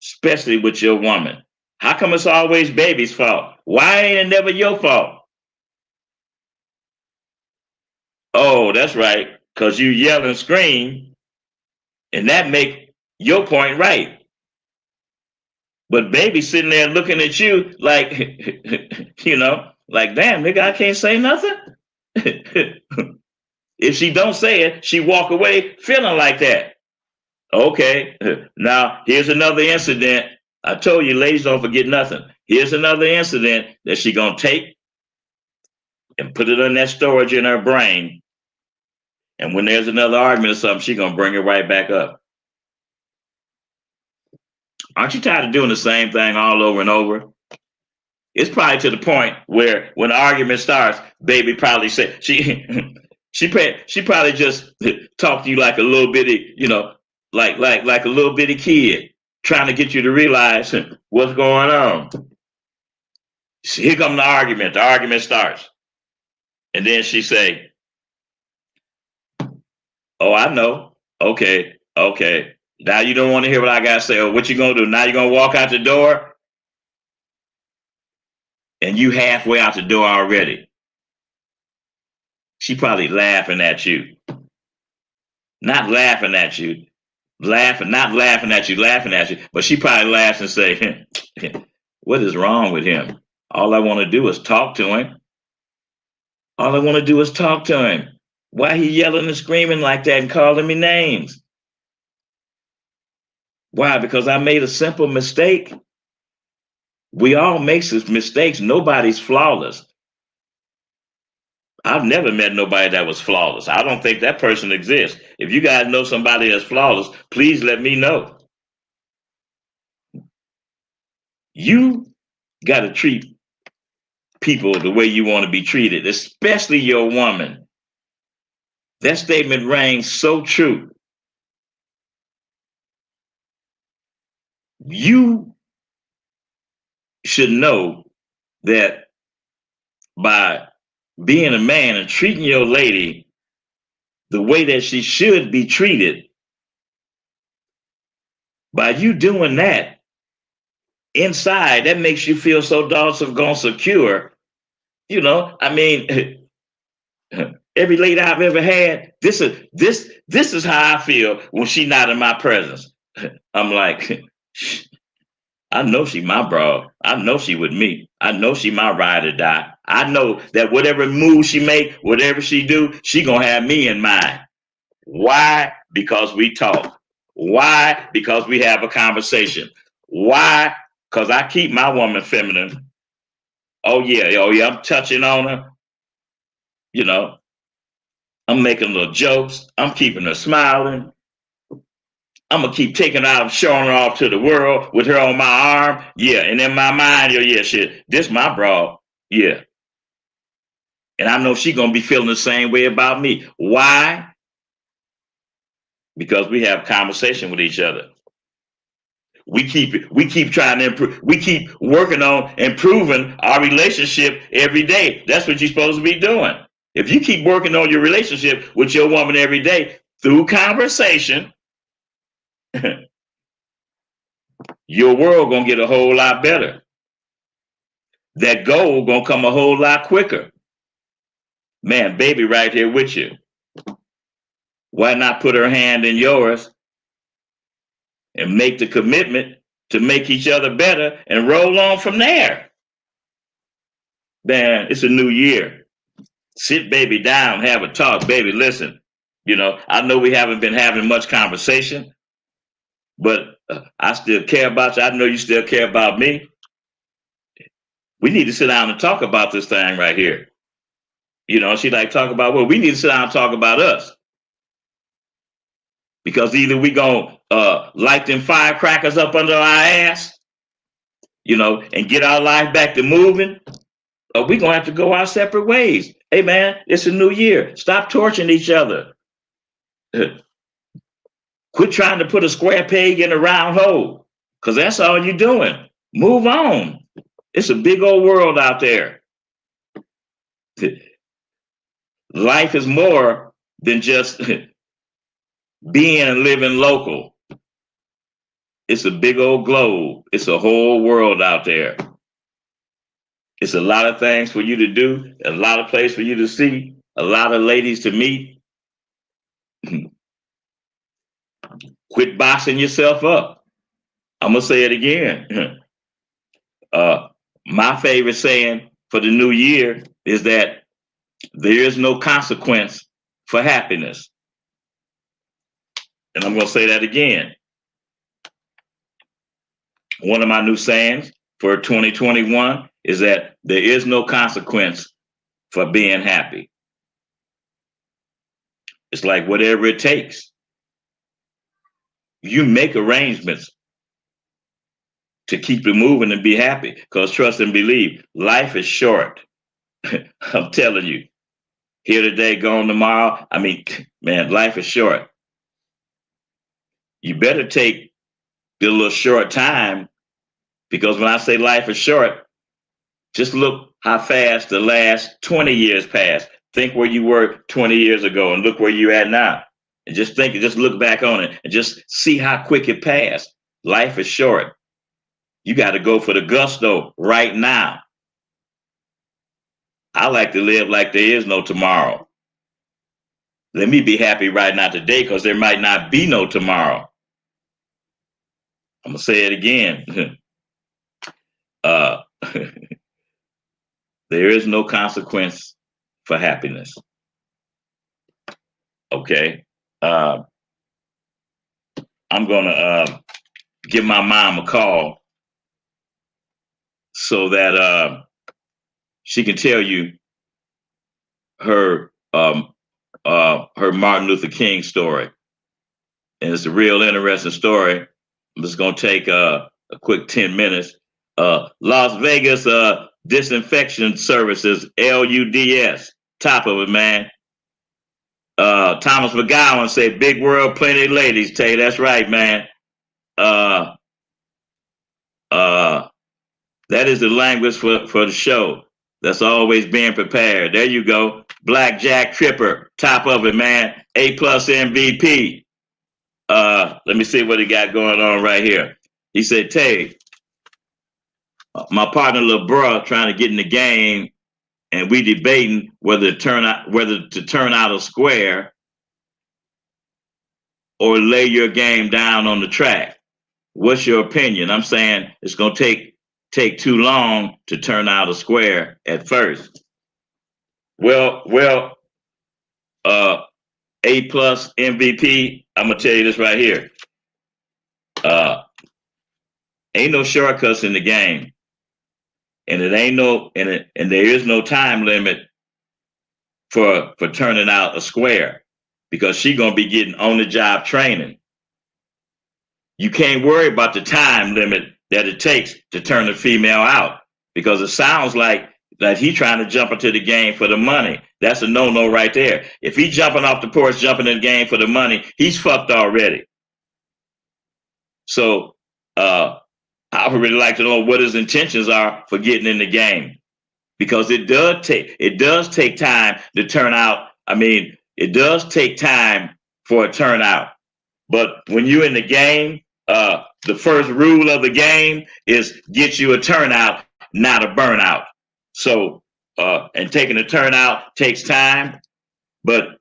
especially with your woman. How come it's always baby's fault? Why ain't it never your fault? Oh, that's right, because you yell and scream, and that make your point right. But baby sitting there looking at you like, like, damn, nigga, I can't say nothing. If she don't say it, she walk away feeling like that. Okay, now here's another incident. I told you, ladies don't forget nothing. Here's another incident that she gonna take and put it in that storage in her brain. And when there's another argument or something, she gonna bring it right back up. Aren't you tired of doing the same thing all over and over? It's probably to the point where when the argument starts, baby probably say she probably just talk to you like a little bitty, like a little bitty kid trying to get you to realize what's going on. Here comes the argument. The argument starts. And then she say, oh, I know. Okay. Now you don't want to hear what I got to say. Oh, what you going to do? Now you're going to walk out the door and you halfway out the door already. She probably laughing at you. Not laughing at you. Not laughing at you. But she probably laughs and say, what is wrong with him? All I want to do is talk to him. Why he yelling and screaming like that and calling me names? Why? Because I made a simple mistake. We all make mistakes. Nobody's flawless. I've never met nobody that was flawless. I don't think that person exists. If you guys know somebody that's flawless, please let me know. You got to treat people the way you want to be treated, especially your woman. That statement rang so true. You should know that by being a man and treating your lady the way that she should be treated, by you doing that, inside, that makes you feel so doggone secure. Every lady I've ever had, this is how I feel when she's not in my presence. I'm like, I know she my bro. I know she with me. I know she my ride or die. I know that whatever move she make, whatever she do, she gonna have me in mind. Why? Because we talk. Why? Because we have a conversation. Why? Because I keep my woman feminine. Oh yeah, I'm touching on her. I'm making little jokes. I'm keeping her smiling. I'm gonna keep taking her out and showing her off to the world with her on my arm. Yeah, and in my mind, yeah, shit, this my bra. Yeah. And I know she gonna be feeling the same way about me. Why? Because we have conversation with each other. We keep trying to improve. We keep working on improving our relationship every day. That's what you're supposed to be doing. If you keep working on your relationship with your woman every day through conversation, your world gonna get a whole lot better. That goal gonna come a whole lot quicker. Man, baby right here with you. Why not put her hand in yours and make the commitment to make each other better and roll on from there? Man, it's a new year. Sit baby down, have a talk. Baby, listen, I know we haven't been having much conversation, but I still care about you. I know you still care about me. We need to sit down and talk about this thing right here. She like talk about, well, we need to sit down and talk about us. Because either we gonna light them firecrackers up under our ass, and get our life back to moving, or we gonna have to go our separate ways. Hey man, it's a new year. Stop torturing each other. Quit trying to put a square peg in a round hole, because that's all you're doing. Move on. It's a big old world out there. Life is more than just being and living local. It's a big old globe. It's a whole world out there. It's a lot of things for you to do, a lot of places for you to see, a lot of ladies to meet. Quit boxing yourself up. I'm going to say it again. My favorite saying for the new year is that there is no consequence for happiness. And I'm going to say that again. One of my new sayings for 2021 is that there is no consequence for being happy. It's like whatever it takes. You make arrangements to keep it moving and be happy, because trust and believe, life is short. I'm telling you, here today, gone tomorrow. I mean, man, life is short. You better take the little short time, because when I say life is short, just look how fast the last 20 years passed. Think where you were 20 years ago and look where you're at now. And just look back on it and just see how quick it passed. Life is short. You got to go for the gusto right now. I like to live like there is no tomorrow. Let me be happy right now today, because there might not be no tomorrow. I'm going to say it again. There is no consequence for happiness. Okay. I'm going to give my mom a call so that she can tell you her Martin Luther King story. And it's a real interesting story. I'm just going to take a quick 10 minutes. Las Vegas Disinfection Services, LUDS, top of it, man. Thomas McGowan said, big world, plenty of ladies. Tell you that's right, man. That is the language for the show. That's always being prepared. There you go. Blackjack Tripper, top of it, man. A+ MVP. Let me see what he got going on right here. He said, Tay, my partner little bruh trying to get in the game, and we debating whether to turn out a square or lay your game down on the track. What's your opinion? I'm saying it's gonna take too long to turn out a square at first. Well, A+ MVP, I'm gonna tell you this right here. Ain't no shortcuts in the game. And it ain't and there is no time limit for turning out a square, because she's gonna be getting on the job training. You can't worry about the time limit that it takes to turn a female out, because it sounds like that he trying to jump into the game for the money. That's a no-no right there. If he jumping off the porch, jumping in the game for the money, he's fucked already. So I would really like to know what his intentions are for getting in the game, because it does take time to turn out. I mean, it does take time for a turnout. But when you're in the game, the first rule of the game is get you a turnout, not a burnout. So, and taking a turnout takes time, but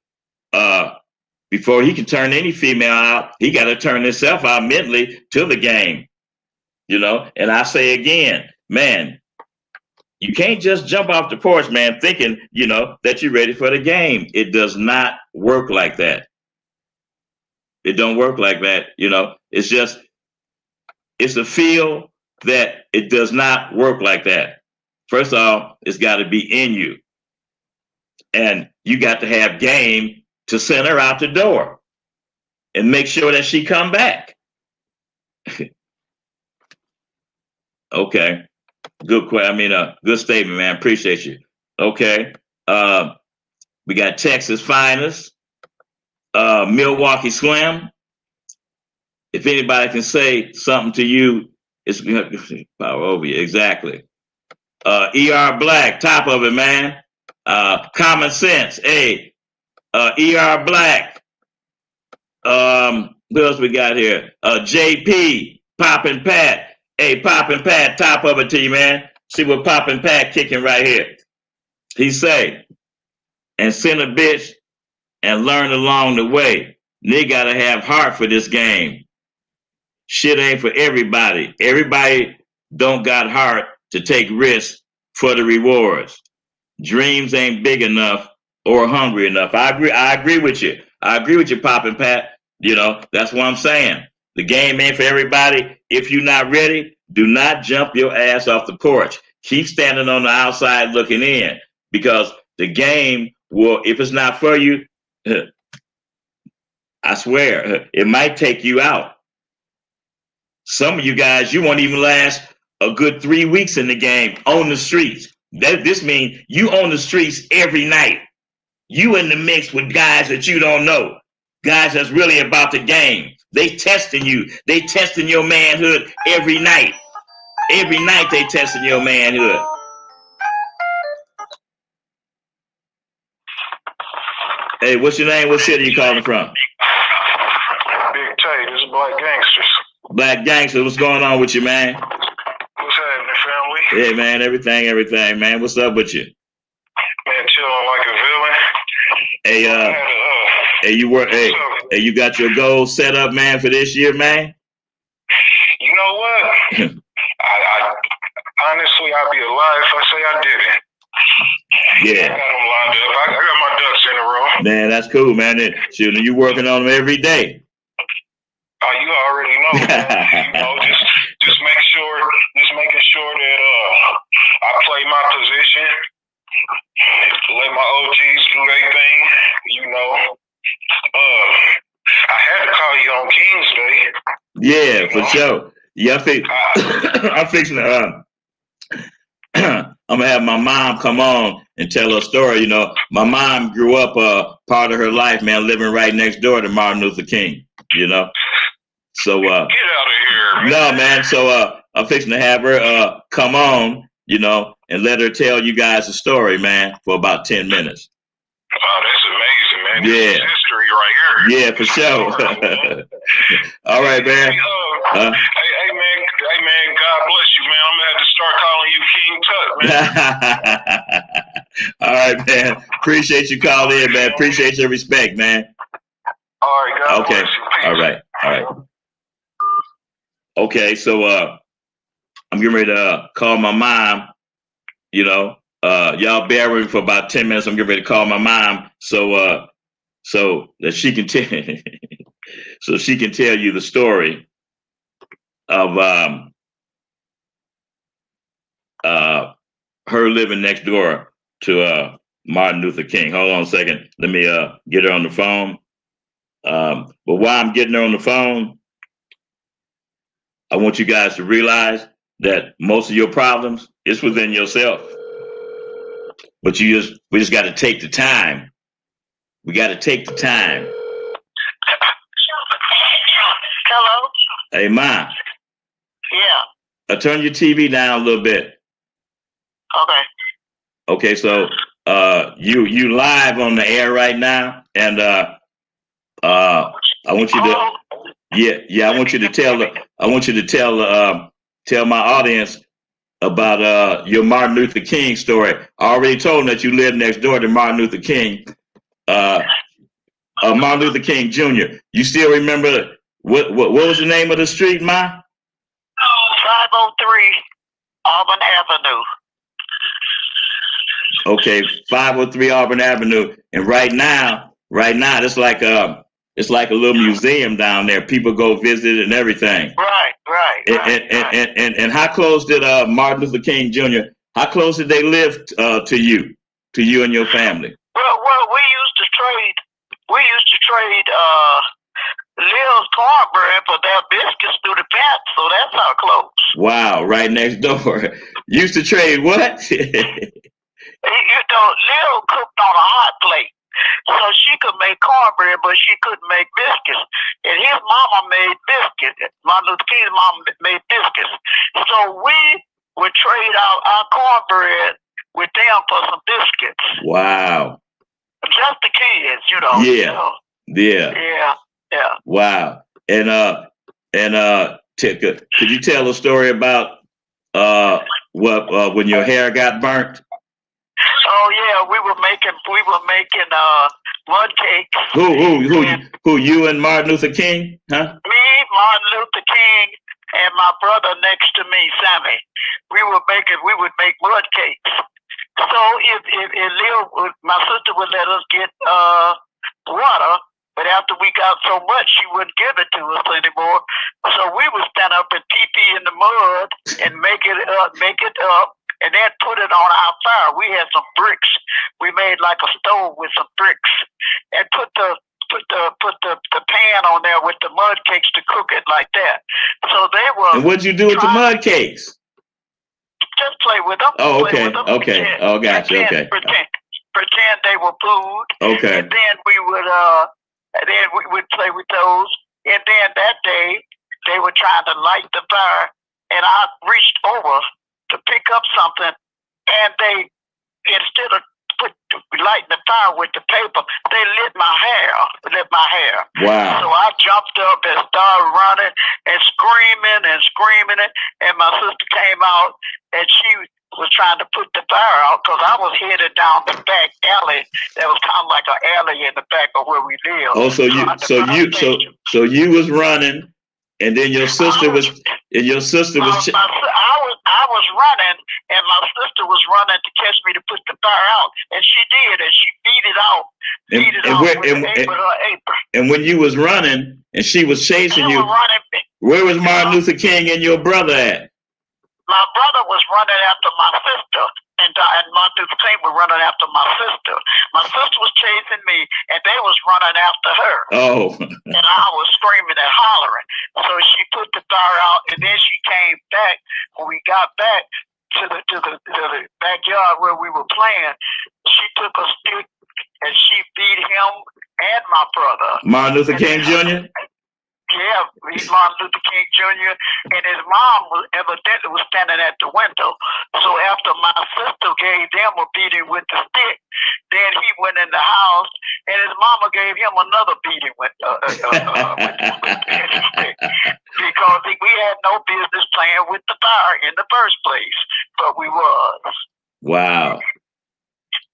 before he can turn any female out, he got to turn himself out mentally to the game, And I say again, man, you can't just jump off the porch, man, thinking, that you're ready for the game. It does not work like that. It don't work like that, It's a feel that it does not work like that. First off, it's got to be in you. And you got to have game to send her out the door and make sure that she come back. Okay. Good question. Good statement, man. Appreciate you. Okay. We got Texas Finest, Milwaukee Slim. If anybody can say something to you, it's power over you. Exactly. ER Black, top of it, man. Common Sense. Hey, ER Black. Who else we got here? JP, Pop and Pat. Hey, Pop and Pat, top of it to you, man. See what Pop and Pat kicking right here. He say, and send a bitch and learn along the way. They gotta have heart for this game. Shit ain't for everybody. Everybody don't got heart to take risks for the rewards. Dreams ain't big enough or hungry enough. I agree with you. I agree with you, Pop and Pat. You know, that's what I'm saying. The game ain't for everybody. If you're not ready, do not jump your ass off the porch. Keep standing on the outside looking in, because the game will, if it's not for you, I swear, it might take you out. Some of you guys, you won't even last a good 3 weeks in the game on the streets. This means you on the streets every night. You in the mix with guys that you don't know. Guys that's really about the game. They testing you. They testing your manhood every night. Every night they testing your manhood. Hey, what's your name? What city you calling from? Big Tay, this is Black Gangsters. Black Gangsters, what's going on with you, man? What's happening, family? Hey, man, everything, man. What's up with you? Man, chilling like a villain. Hey, hey, you work. Hey, you got your goals set up, man, for this year, man? You know what? I honestly, I'd be a lie if I say I didn't. Yeah. I got them lined up. I got my ducks in a row. Man, that's cool, man. Shoot, you working on them every day. Oh, you already know, man. You know, just making sure that I play my position, let my OGs do their thing. You know, I had to call you on King's Day. Yeah, for sure. Yeah, I'm fixing to. I'm gonna have my mom come on and tell her story. You know, my mom grew up part of her life, man, living right next door to Martin Luther King. You know, so get out of here, man. No, man. So I'm fixing to have her come on, you know, and let her tell you guys a story, man, for about 10 minutes. Oh, that's amazing, man. Yeah. This is history right here. Yeah, for sure. All right, man. Hey, man, God bless you, man. I'm gonna have to start calling you King Tut, man. All right, man. Appreciate you calling in, man. Appreciate your respect, man. All right, God bless you. Peace. All right. Okay, so I'm getting ready to call my mom. You know, y'all bear with me for about 10 minutes. I'm getting ready to call my mom, so that she can tell you the story of her living next door to Martin Luther King. Hold on a second. Let me get her on the phone. But while I'm getting her on the phone, I want you guys to realize that most of your problems is within yourself. But we just got to take the time. We got to take the time. Hello? Hey, Ma. Yeah. Turn your TV down a little bit. Okay. Okay, so you live on the air right now, and I want you to I want you to tell my audience about your Martin Luther King story. I already told them that you live next door to Martin Luther King, Martin Luther King Jr. You still remember what was the name of the street, Ma? 503 Auburn Avenue. Okay, 503 Auburn Avenue, and right now, it's like a little museum down there. People go visit and everything. Right. And how close did Martin Luther King Jr. How close did they live to you and your family? Well, we used to trade Lil's cornbread for their biscuits through the path, so that's how close. Wow, right next door. Used to trade what? You know, Lil cooked on a hot plate, so she could make cornbread, but she couldn't make biscuits. And his mama made biscuits. Martin Luther King's mama made biscuits. So we would trade out our cornbread with them for some biscuits. Wow. Just the kids, you know. Yeah. You know. Yeah. Yeah. Wow. And could you tell a story about when your hair got burnt? Oh yeah, we were making mud cakes. Who you and Martin Luther King? Huh? Me, Martin Luther King, and my brother next to me, Sammy. We would make mud cakes. So if Lil, my sister would let us get water, but after we got so much, she wouldn't give it to us anymore. So we would stand up and pee in the mud and make it up, and then put it on our fire. We had some bricks. We made like a stove with some bricks, and put the pan on there with the mud cakes to cook it like that. So they were. And what'd you do with the mud cakes? Just play with them. Oh, okay, okay. Pretend, Oh, gotcha. Okay. Pretend they were food. Okay. And then we would play with those. And then that day they were trying to light the fire, and I reached over to pick up something, and they, instead of lighting the fire with the paper, they lit my hair. Wow. So I jumped up and started running and screaming, and my sister came out, and she was trying to put the fire out because I was headed down the back alley. That was kind of like an alley in the back of where we lived. Oh, so you was running, and then your sister was. I was running, and my sister was running to catch me to put the fire out, and she did, and she beat it out. With her apron. And when you was running, and she was chasing you, where was Martin Luther King and your brother at? My brother was running after my sister, and Martin Luther King was running after my sister. My sister was chasing me, and they was running after her. Oh. And I was screaming and hollering. So she put the fire out, and then she came back. When we got back to the backyard where we were playing, she took a stick and she beat him and my brother. Martin Luther King Jr.? Yeah, Martin Luther King Jr. And his mom was evidently standing at the window. So after my sister gave them a beating with the stick, then he went in the house, and his mama gave him another beating with the stick, because we had no business playing with the fire in the first place, but we was. Wow.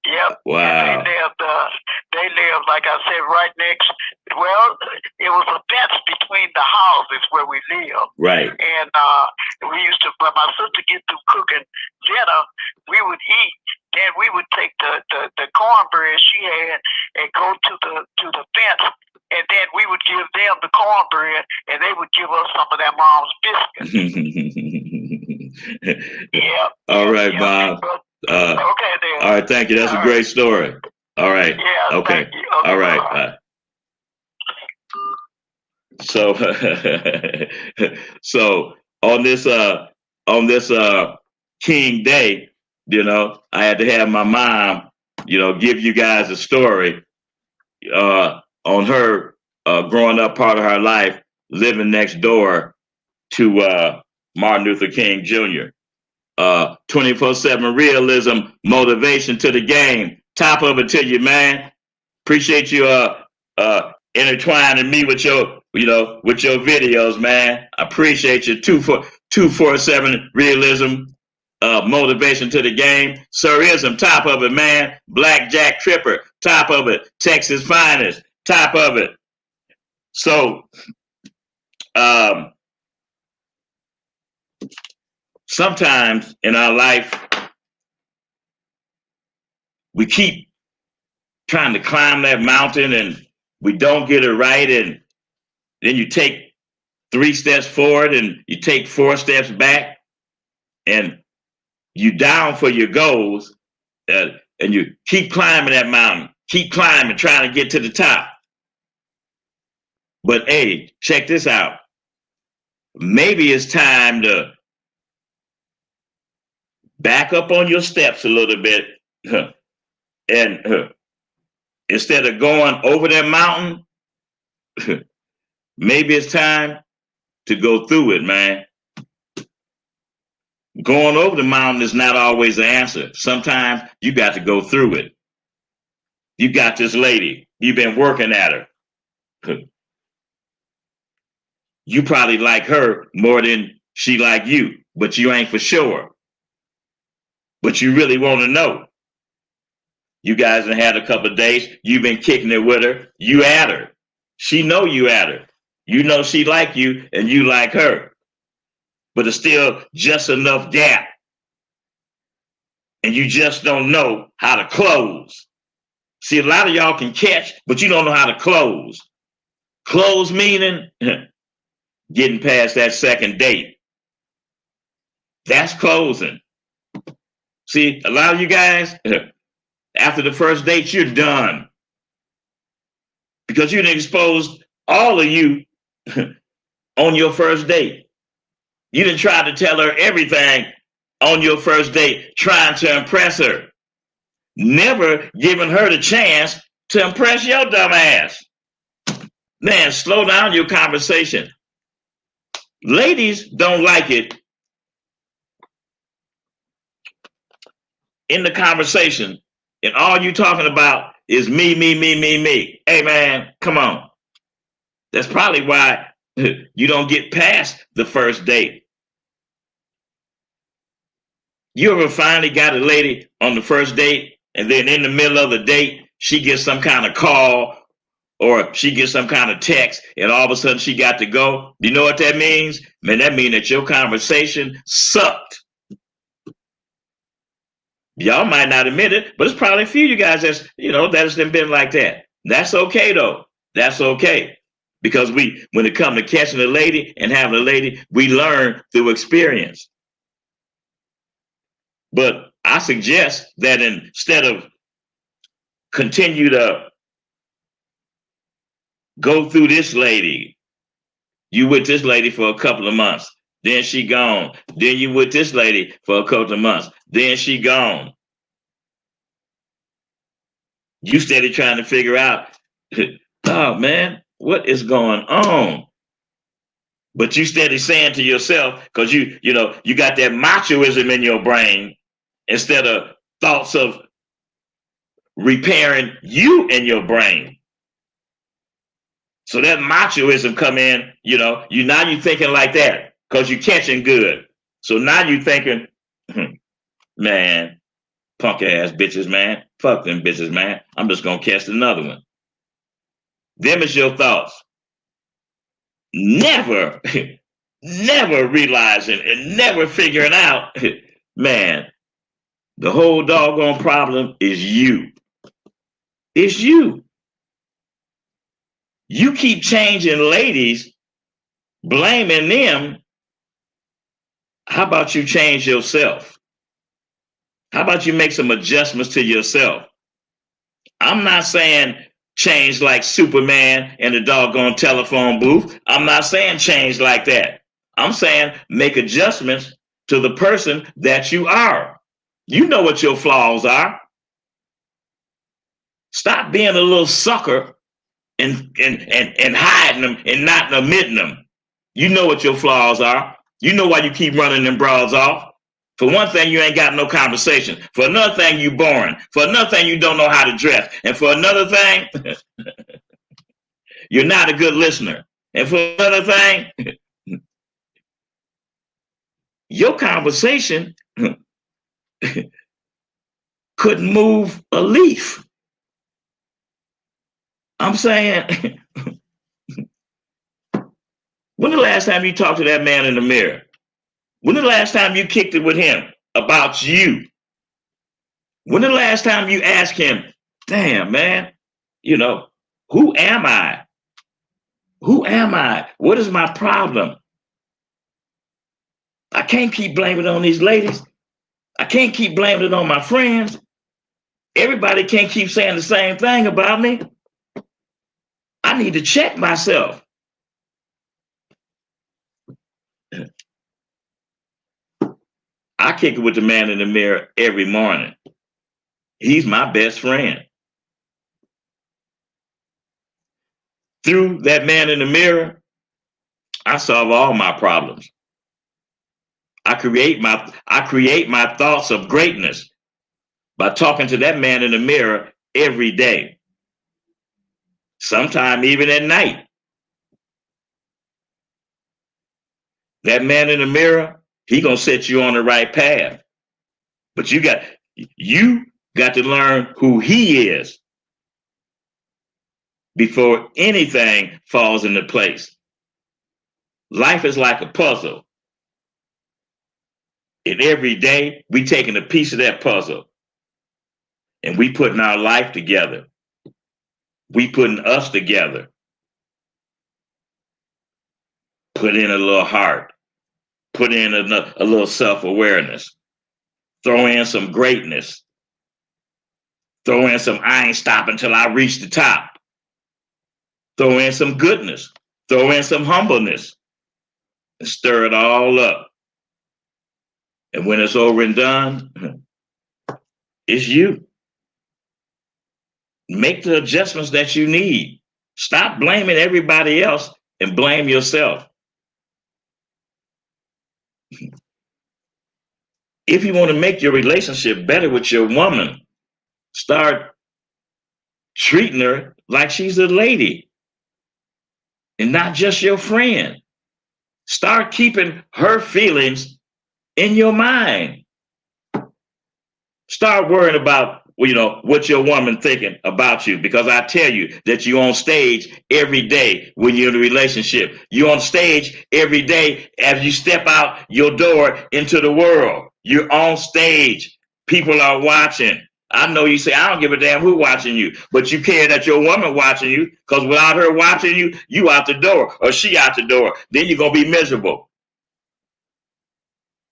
Yep. Wow. They lived, like I said, right next. Well, it was a fence between the houses where we lived. Right. And we used to, when my sister get through cooking dinner, we would eat. Then we would take the cornbread she had and go to the fence. And then we would give them the cornbread, and they would give us some of their mom's biscuits. Yeah. All right, Bob. Okay, then. All right, thank you. That's a great story. All right. Yeah. Okay. Thank you. Okay, all right. Bye. So on this King Day, I had to have my mom, give you guys a story on her growing up, part of her life, living next door to Martin Luther King Jr. 24/7 realism, motivation to the game. Top of it to you, man. Appreciate you intertwining me with your videos, man. I appreciate you. 247 realism, motivation to the game. Sirism, top of it, man. Blackjack Tripper, top of it. Texas Finest, top of it. So, sometimes in our life, we keep trying to climb that mountain and we don't get it right. And then you take 3 steps forward and you take 4 steps back, and you down for your goals, and you keep climbing that mountain, keep climbing, trying to get to the top. But hey, check this out. Maybe it's time to back up on your steps a little bit, and instead of going over that mountain, maybe it's time to go through it, man. Going over the mountain is not always the answer. Sometimes you got to go through it. You got this lady, you've been working at her. You probably like her more than she like you, but you ain't for sure. But you really want to know. You guys have had a couple of days. You've been kicking it with her. You at her. She know you at her. You know she like you and you like her. But it's still just enough gap. And you just don't know how to close. See, a lot of y'all can catch, but you don't know how to close. Close meaning getting past that second date. That's closing. See, a lot of you guys, after the first date, you're done. Because you didn't expose all of you on your first date. You didn't try to tell her everything on your first date, trying to impress her. Never giving her the chance to impress your dumb ass. Man, slow down your conversation. Ladies don't like it in the conversation, and all you talking about is me, me, me, me, me. Hey, man, come on. That's probably why you don't get past the first date. You ever finally got a lady on the first date, and then in the middle of the date, she gets some kind of call or she gets some kind of text, and all of a sudden she got to go? You know what that means? Man, that means that your conversation sucked. Y'all might not admit it, but it's probably a few of you guys that's, that has been like that. That's okay though. That's okay. Because when it comes to catching a lady and having a lady, we learn through experience. But I suggest that instead of continue to go through this lady, you with this lady for a couple of months, then she gone. Then you with this lady for a couple of months, then she gone. You steady trying to figure out, oh man, what is going on? But you steady saying to yourself, because you got that machoism in your brain instead of thoughts of repairing you in your brain. So that machoism come in, now you thinking like that because you catching good. So now you thinking, man, punk ass bitches, man. Fuck them bitches, man. I'm just going to catch another one. Them is your thoughts. Never realizing and never figuring out, man, the whole doggone problem is you. It's you. You keep changing ladies, blaming them. How about you change yourself? How about you make some adjustments to yourself? I'm not saying change like Superman in the doggone telephone booth. I'm not saying change like that. I'm saying make adjustments to the person that you are. You know what your flaws are. Stop being a little sucker and hiding them and not admitting them. You know what your flaws are. You know why you keep running them broads off. For one thing, you ain't got no conversation. For another thing, you boring. For another thing, you don't know how to dress. And for another thing, you're not a good listener. And for another thing, your conversation couldn't move a leaf. I'm saying, when the last time you talked to that man in the mirror? When the last time you kicked it with him about you? When the last time you asked him, damn, man, who am I? Who am I? What is my problem? I can't keep blaming it on these ladies. I can't keep blaming it on my friends. Everybody can't keep saying the same thing about me. I need to check myself. I kick it with the man in the mirror every morning. He's my best friend. Through that man in the mirror, I solve all my problems. I create my thoughts of greatness by talking to that man in the mirror every day. Sometime even at night. That man in the mirror, he gonna set you on the right path. But you got to learn who he is before anything falls into place. Life is like a puzzle. And every day we taking a piece of that puzzle and we putting our life together. We putting us together. Put in a little heart. Put in a little self-awareness. Throw in some greatness. Throw in some I ain't stopping till I reach the top. Throw in some goodness. Throw in some humbleness. And stir it all up. And when it's over and done, it's you. Make the adjustments that you need. Stop blaming everybody else and blame yourself. If you want to make your relationship better with your woman, start treating her like she's a lady and not just your friend. Start keeping her feelings in your mind. Start worrying about, what your woman thinking about you, because I tell you that you're on stage every day when you're in a relationship. You're on stage every day as you step out your door into the world. You're on stage. People are watching. I know you say, I don't give a damn who watching you, but you care that your woman watching you, because without her watching you, you out the door or she out the door. Then you're going to be miserable.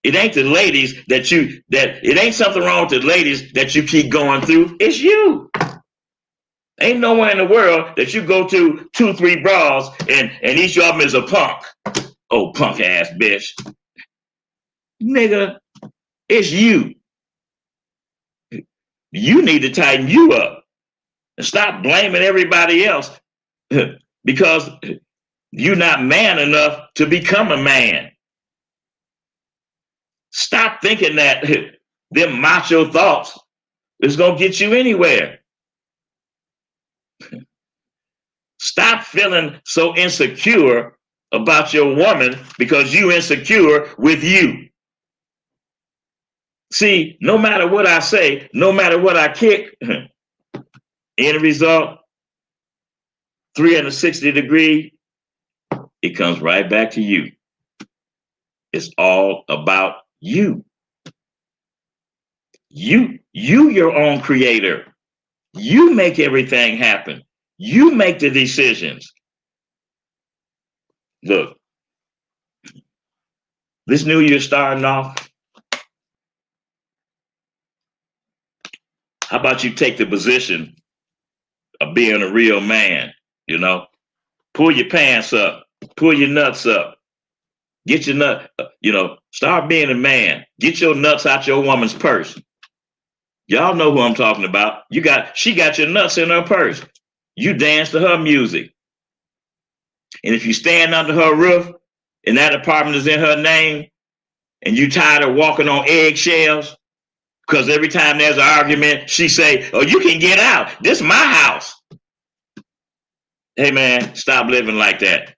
It ain't the ladies it ain't something wrong with the ladies that you keep going through. It's you. Ain't nowhere in the world that you go to 2-3 bras and each of them is a punk. Oh, punk ass bitch. Nigga, it's you. You need to tighten you up and stop blaming everybody else because you're not man enough to become a man. Stop thinking that them macho thoughts is going to get you anywhere. Stop feeling so insecure about your woman because you insecure with you. See, no matter what I say, no matter what I kick, end result, 360 degree, it comes right back to you. It's all about you. You your own creator. You make everything happen. You make the decisions. Look, this new year starting off, how about you take the position of being a real man, Pull your pants up, pull your nuts up, get your nut, start being a man. Get your nuts out your woman's purse. Y'all know who I'm talking about. She got your nuts in her purse. You dance to her music. And if you stand under her roof and that apartment is in her name and you tired of walking on eggshells, because every time there's an argument, she say, oh, you can get out. This is my house. Hey, man, stop living like that.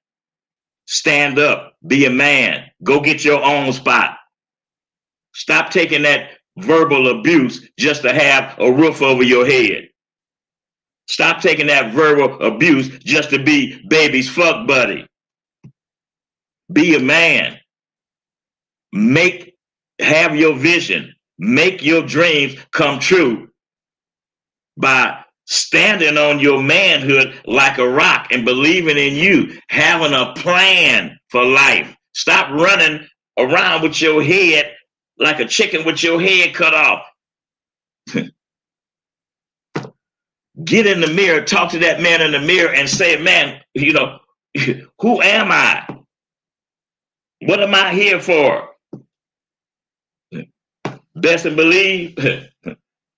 Stand up. Be a man. Go get your own spot. Stop taking that verbal abuse just to have a roof over your head. Stop taking that verbal abuse just to be baby's fuck buddy. Be a man. Have your vision. Make your dreams come true by standing on your manhood like a rock and believing in you, having a plan for life. Stop running around with your head like a chicken with your head cut off. Get in the mirror, talk to that man in the mirror and say, man, who am I? What am I here for? Best and believe,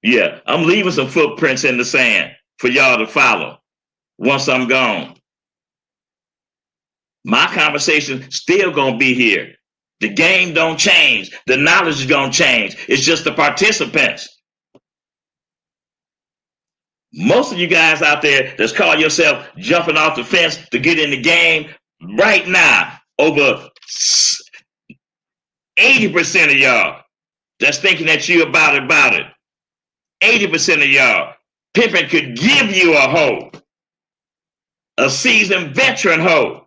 yeah, I'm leaving some footprints in the sand for y'all to follow once I'm gone. My conversation still gonna be here. The game don't change. The knowledge is gonna change. It's just the participants. Most of you guys out there that's call yourself jumping off the fence to get in the game right now over 80% of y'all that's thinking that you about it. 80% of y'all, pimping could give you a hoe, a seasoned veteran hoe.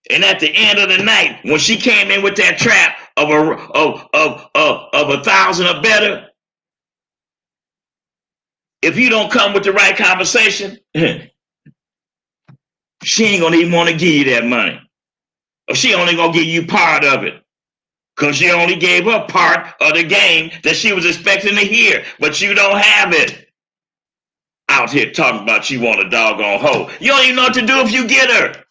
And at the end of the night, when she came in with that trap of 1,000 or better, if you don't come with the right conversation, she ain't gonna even want to give you that money. Or she only gonna give you part of it. Because you only gave her part of the game that she was expecting to hear. But you don't have it. Out here talking about you want a doggone hoe. You don't even know what to do if you get her.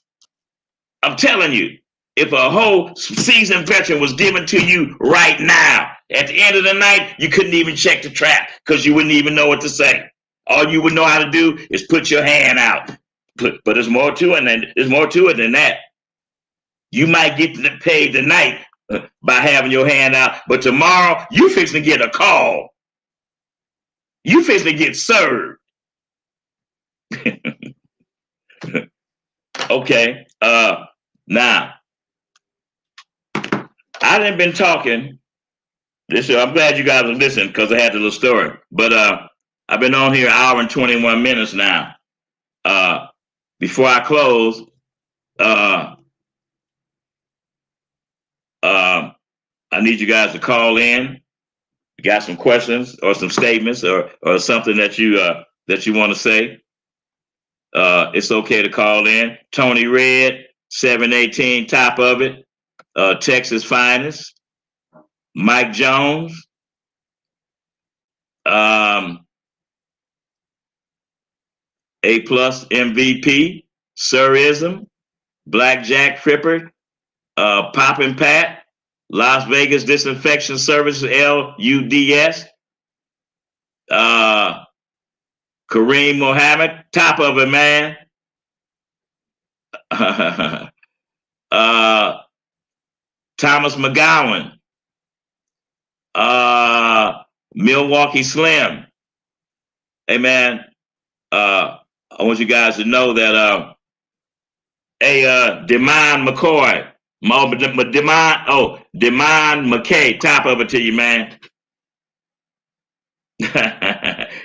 I'm telling you, if a whole seasoned veteran was given to you right now, at the end of the night, you couldn't even check the trap because you wouldn't even know what to say. All you would know how to do is put your hand out. But there's more to it than that. You might get paid tonight by having your hand out, but tomorrow you fixing to get a call. You fixing to get served. Okay. Now, I done been talking. I'm glad you guys are listening because I had the little story. But I've been on here an hour and 21 minutes now. Before I close, I need you guys to call in. You got some questions or some statements or something that you want to say. It's okay to call in. Tony Red, 718, top of it. Texas Finest. Mike Jones. A+ MVP. Sirism. Blackjack Cripper. Poppin' Pat. Las Vegas Disinfection Services, LUDS. Kareem Mohammed, top of it, man. Thomas McGowan. Milwaukee Slim. Hey, man, I want you guys to know that Demond McCoy. Demond McKay, top of it to you, man.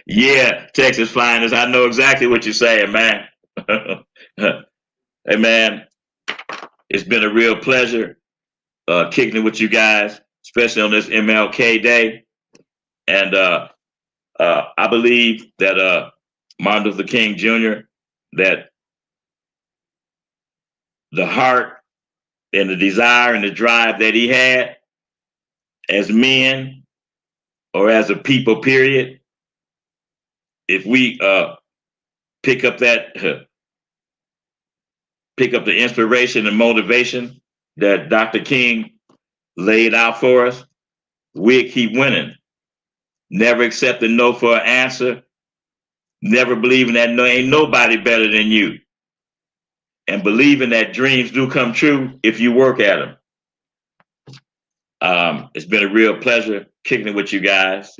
Yeah, Texas Finest. I know exactly what you're saying, man. Hey, man, it's been a real pleasure kicking it with you guys, especially on this MLK Day. And I believe that Martin Luther King Jr., that the heart and the desire and the drive that he had as men or as a people, period, if we pick up the inspiration and motivation that Dr. King laid out for us, we'll keep winning. Never accepting no for an answer. Never believing that ain't nobody better than you. And believing that dreams do come true if you work at them. It's been a real pleasure kicking it with you guys.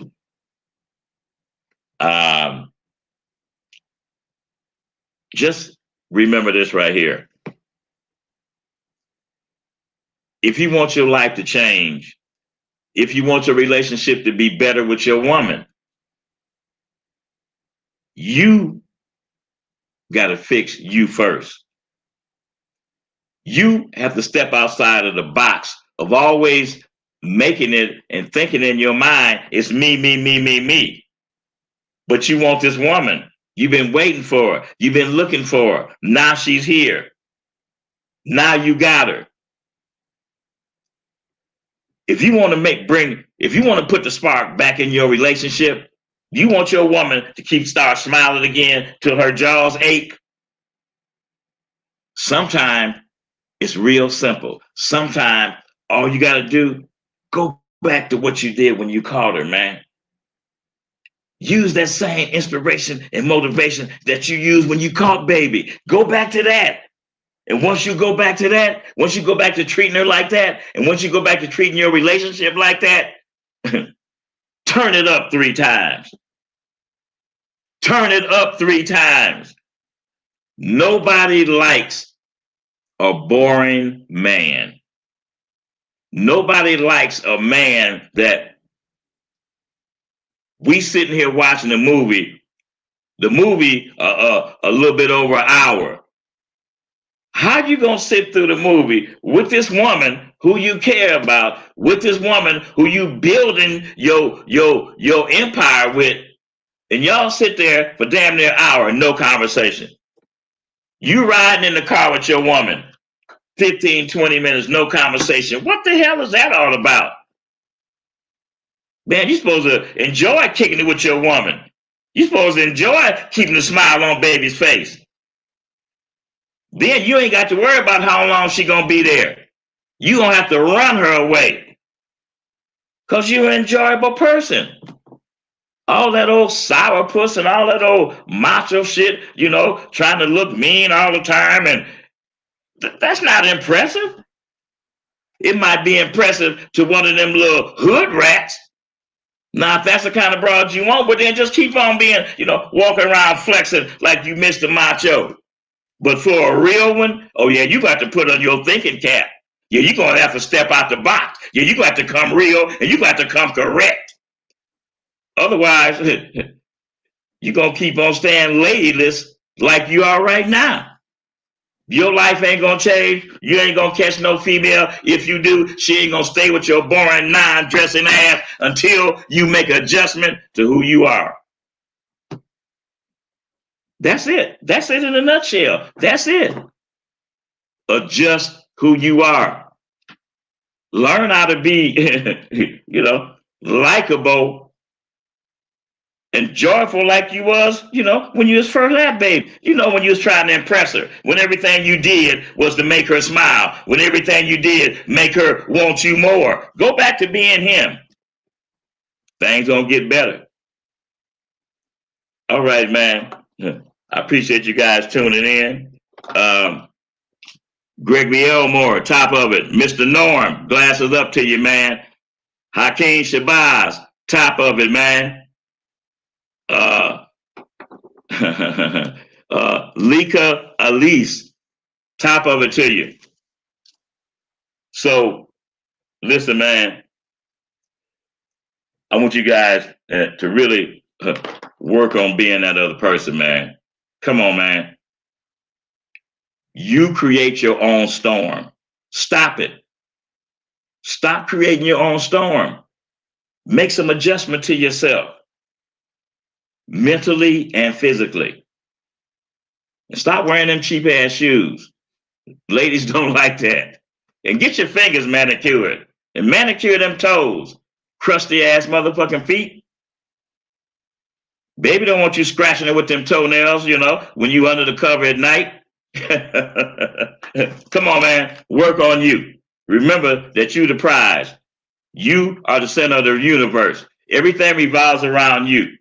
Just remember this right here. If you want your life to change, if you want your relationship to be better with your woman, you got to fix you first. You have to step outside of the box of always making it and thinking in your mind, it's me. But you want this woman. You've been waiting for her. You've been looking for her. Now she's here. Now you got her. If you want to put the spark back in your relationship, you want your woman to start smiling again till her jaws ache. Sometimes it's real simple. Sometimes all you got to do, go back to what you did when you called her, man. Use that same inspiration and motivation that you used when you caught baby. Go back to that. And once you go back to that, once you go back to treating her like that, and once you go back to treating your relationship like that, turn it up 3 times. Turn it up 3 times. Nobody likes a boring man. Nobody likes a man that we sitting here watching the movie a little bit over an hour. How you gonna sit through the movie with this woman who you care about, with this woman who you building your empire with, and y'all sit there for damn near an hour, no conversation. You riding in the car with your woman, 15, 20 minutes, no conversation. What the hell is that all about? Man, you're supposed to enjoy kicking it with your woman. You're supposed to enjoy keeping a smile on baby's face. Then you ain't got to worry about how long she gonna be there. You gonna have to run her away. Cause you're an enjoyable person. All that old sourpuss and all that old macho shit, trying to look mean all the time, and that's not impressive. It might be impressive to one of them little hood rats. Now, if that's the kind of broad you want, but then just keep on being, walking around flexing like you Mr. Macho. But for a real one, oh yeah, you got to put on your thinking cap. Yeah, you're going to have to step out the box. Yeah, you got to come real and you got to come correct. Otherwise, you're going to keep on staying ladyless like you are right now. Your life ain't going to change. You ain't going to catch no female. If you do, she ain't going to stay with your boring, non-dressing ass until you make an adjustment to who you are. That's it. That's it in a nutshell. That's it. Adjust who you are. Learn how to be, likable and joyful like you was, when you was first that baby. When you was trying to impress her. When everything you did was to make her smile. When everything you did make her want you more. Go back to being him. Things gonna get better. All right, man. I appreciate you guys tuning in. Gregory Elmore, top of it. Mr. Norm, glasses up to you, man. Hakeem Shabazz, top of it, man. Lika Elise, top of it to you. So, listen, man. I want you guys to really work on being that other person, man. Come on, man. You create your own storm. Stop it. Stop creating your own storm. Make some adjustment to yourself, mentally and physically. And stop wearing them cheap ass shoes. Ladies don't like that. And get your fingers manicured and manicure them toes. Crusty ass motherfucking feet. Baby don't want you scratching it with them toenails, when you under the cover at night. Come on, man. Work on you. Remember that you the prize. You are the center of the universe. Everything revolves around you.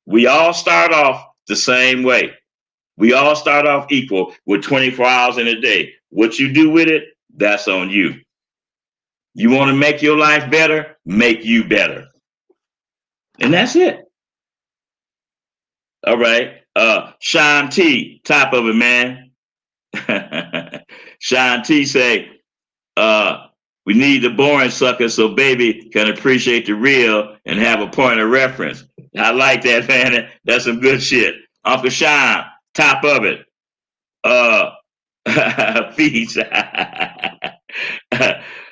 We all start off the same way. We all start off equal with 24 hours in a day. What you do with it, that's on you. You want to make your life better? Make you better. And that's it. All right. Sean T, top of it, man. Sean T say, we need the boring sucker so baby can appreciate the real and have a point of reference. I like that, man. That's some good shit. Uncle Sean, top of it. Feast.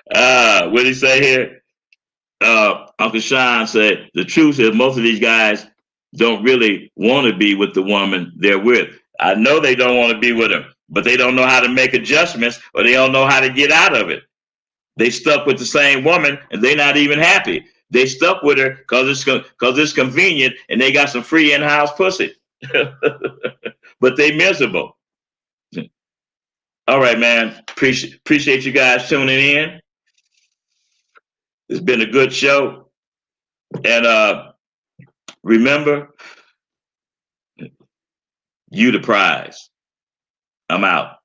What did he say here? Uncle Sean said, the truth is most of these guys don't really want to be with the woman they're with. I know they don't want to be with her, but they don't know how to make adjustments or they don't know how to get out of it. They stuck with the same woman and they're not even happy. They stuck with her because it's convenient and they got some free in-house pussy. But they miserable. All right, man. Appreciate you guys tuning in. It's been a good show. And remember, you the prize. I'm out.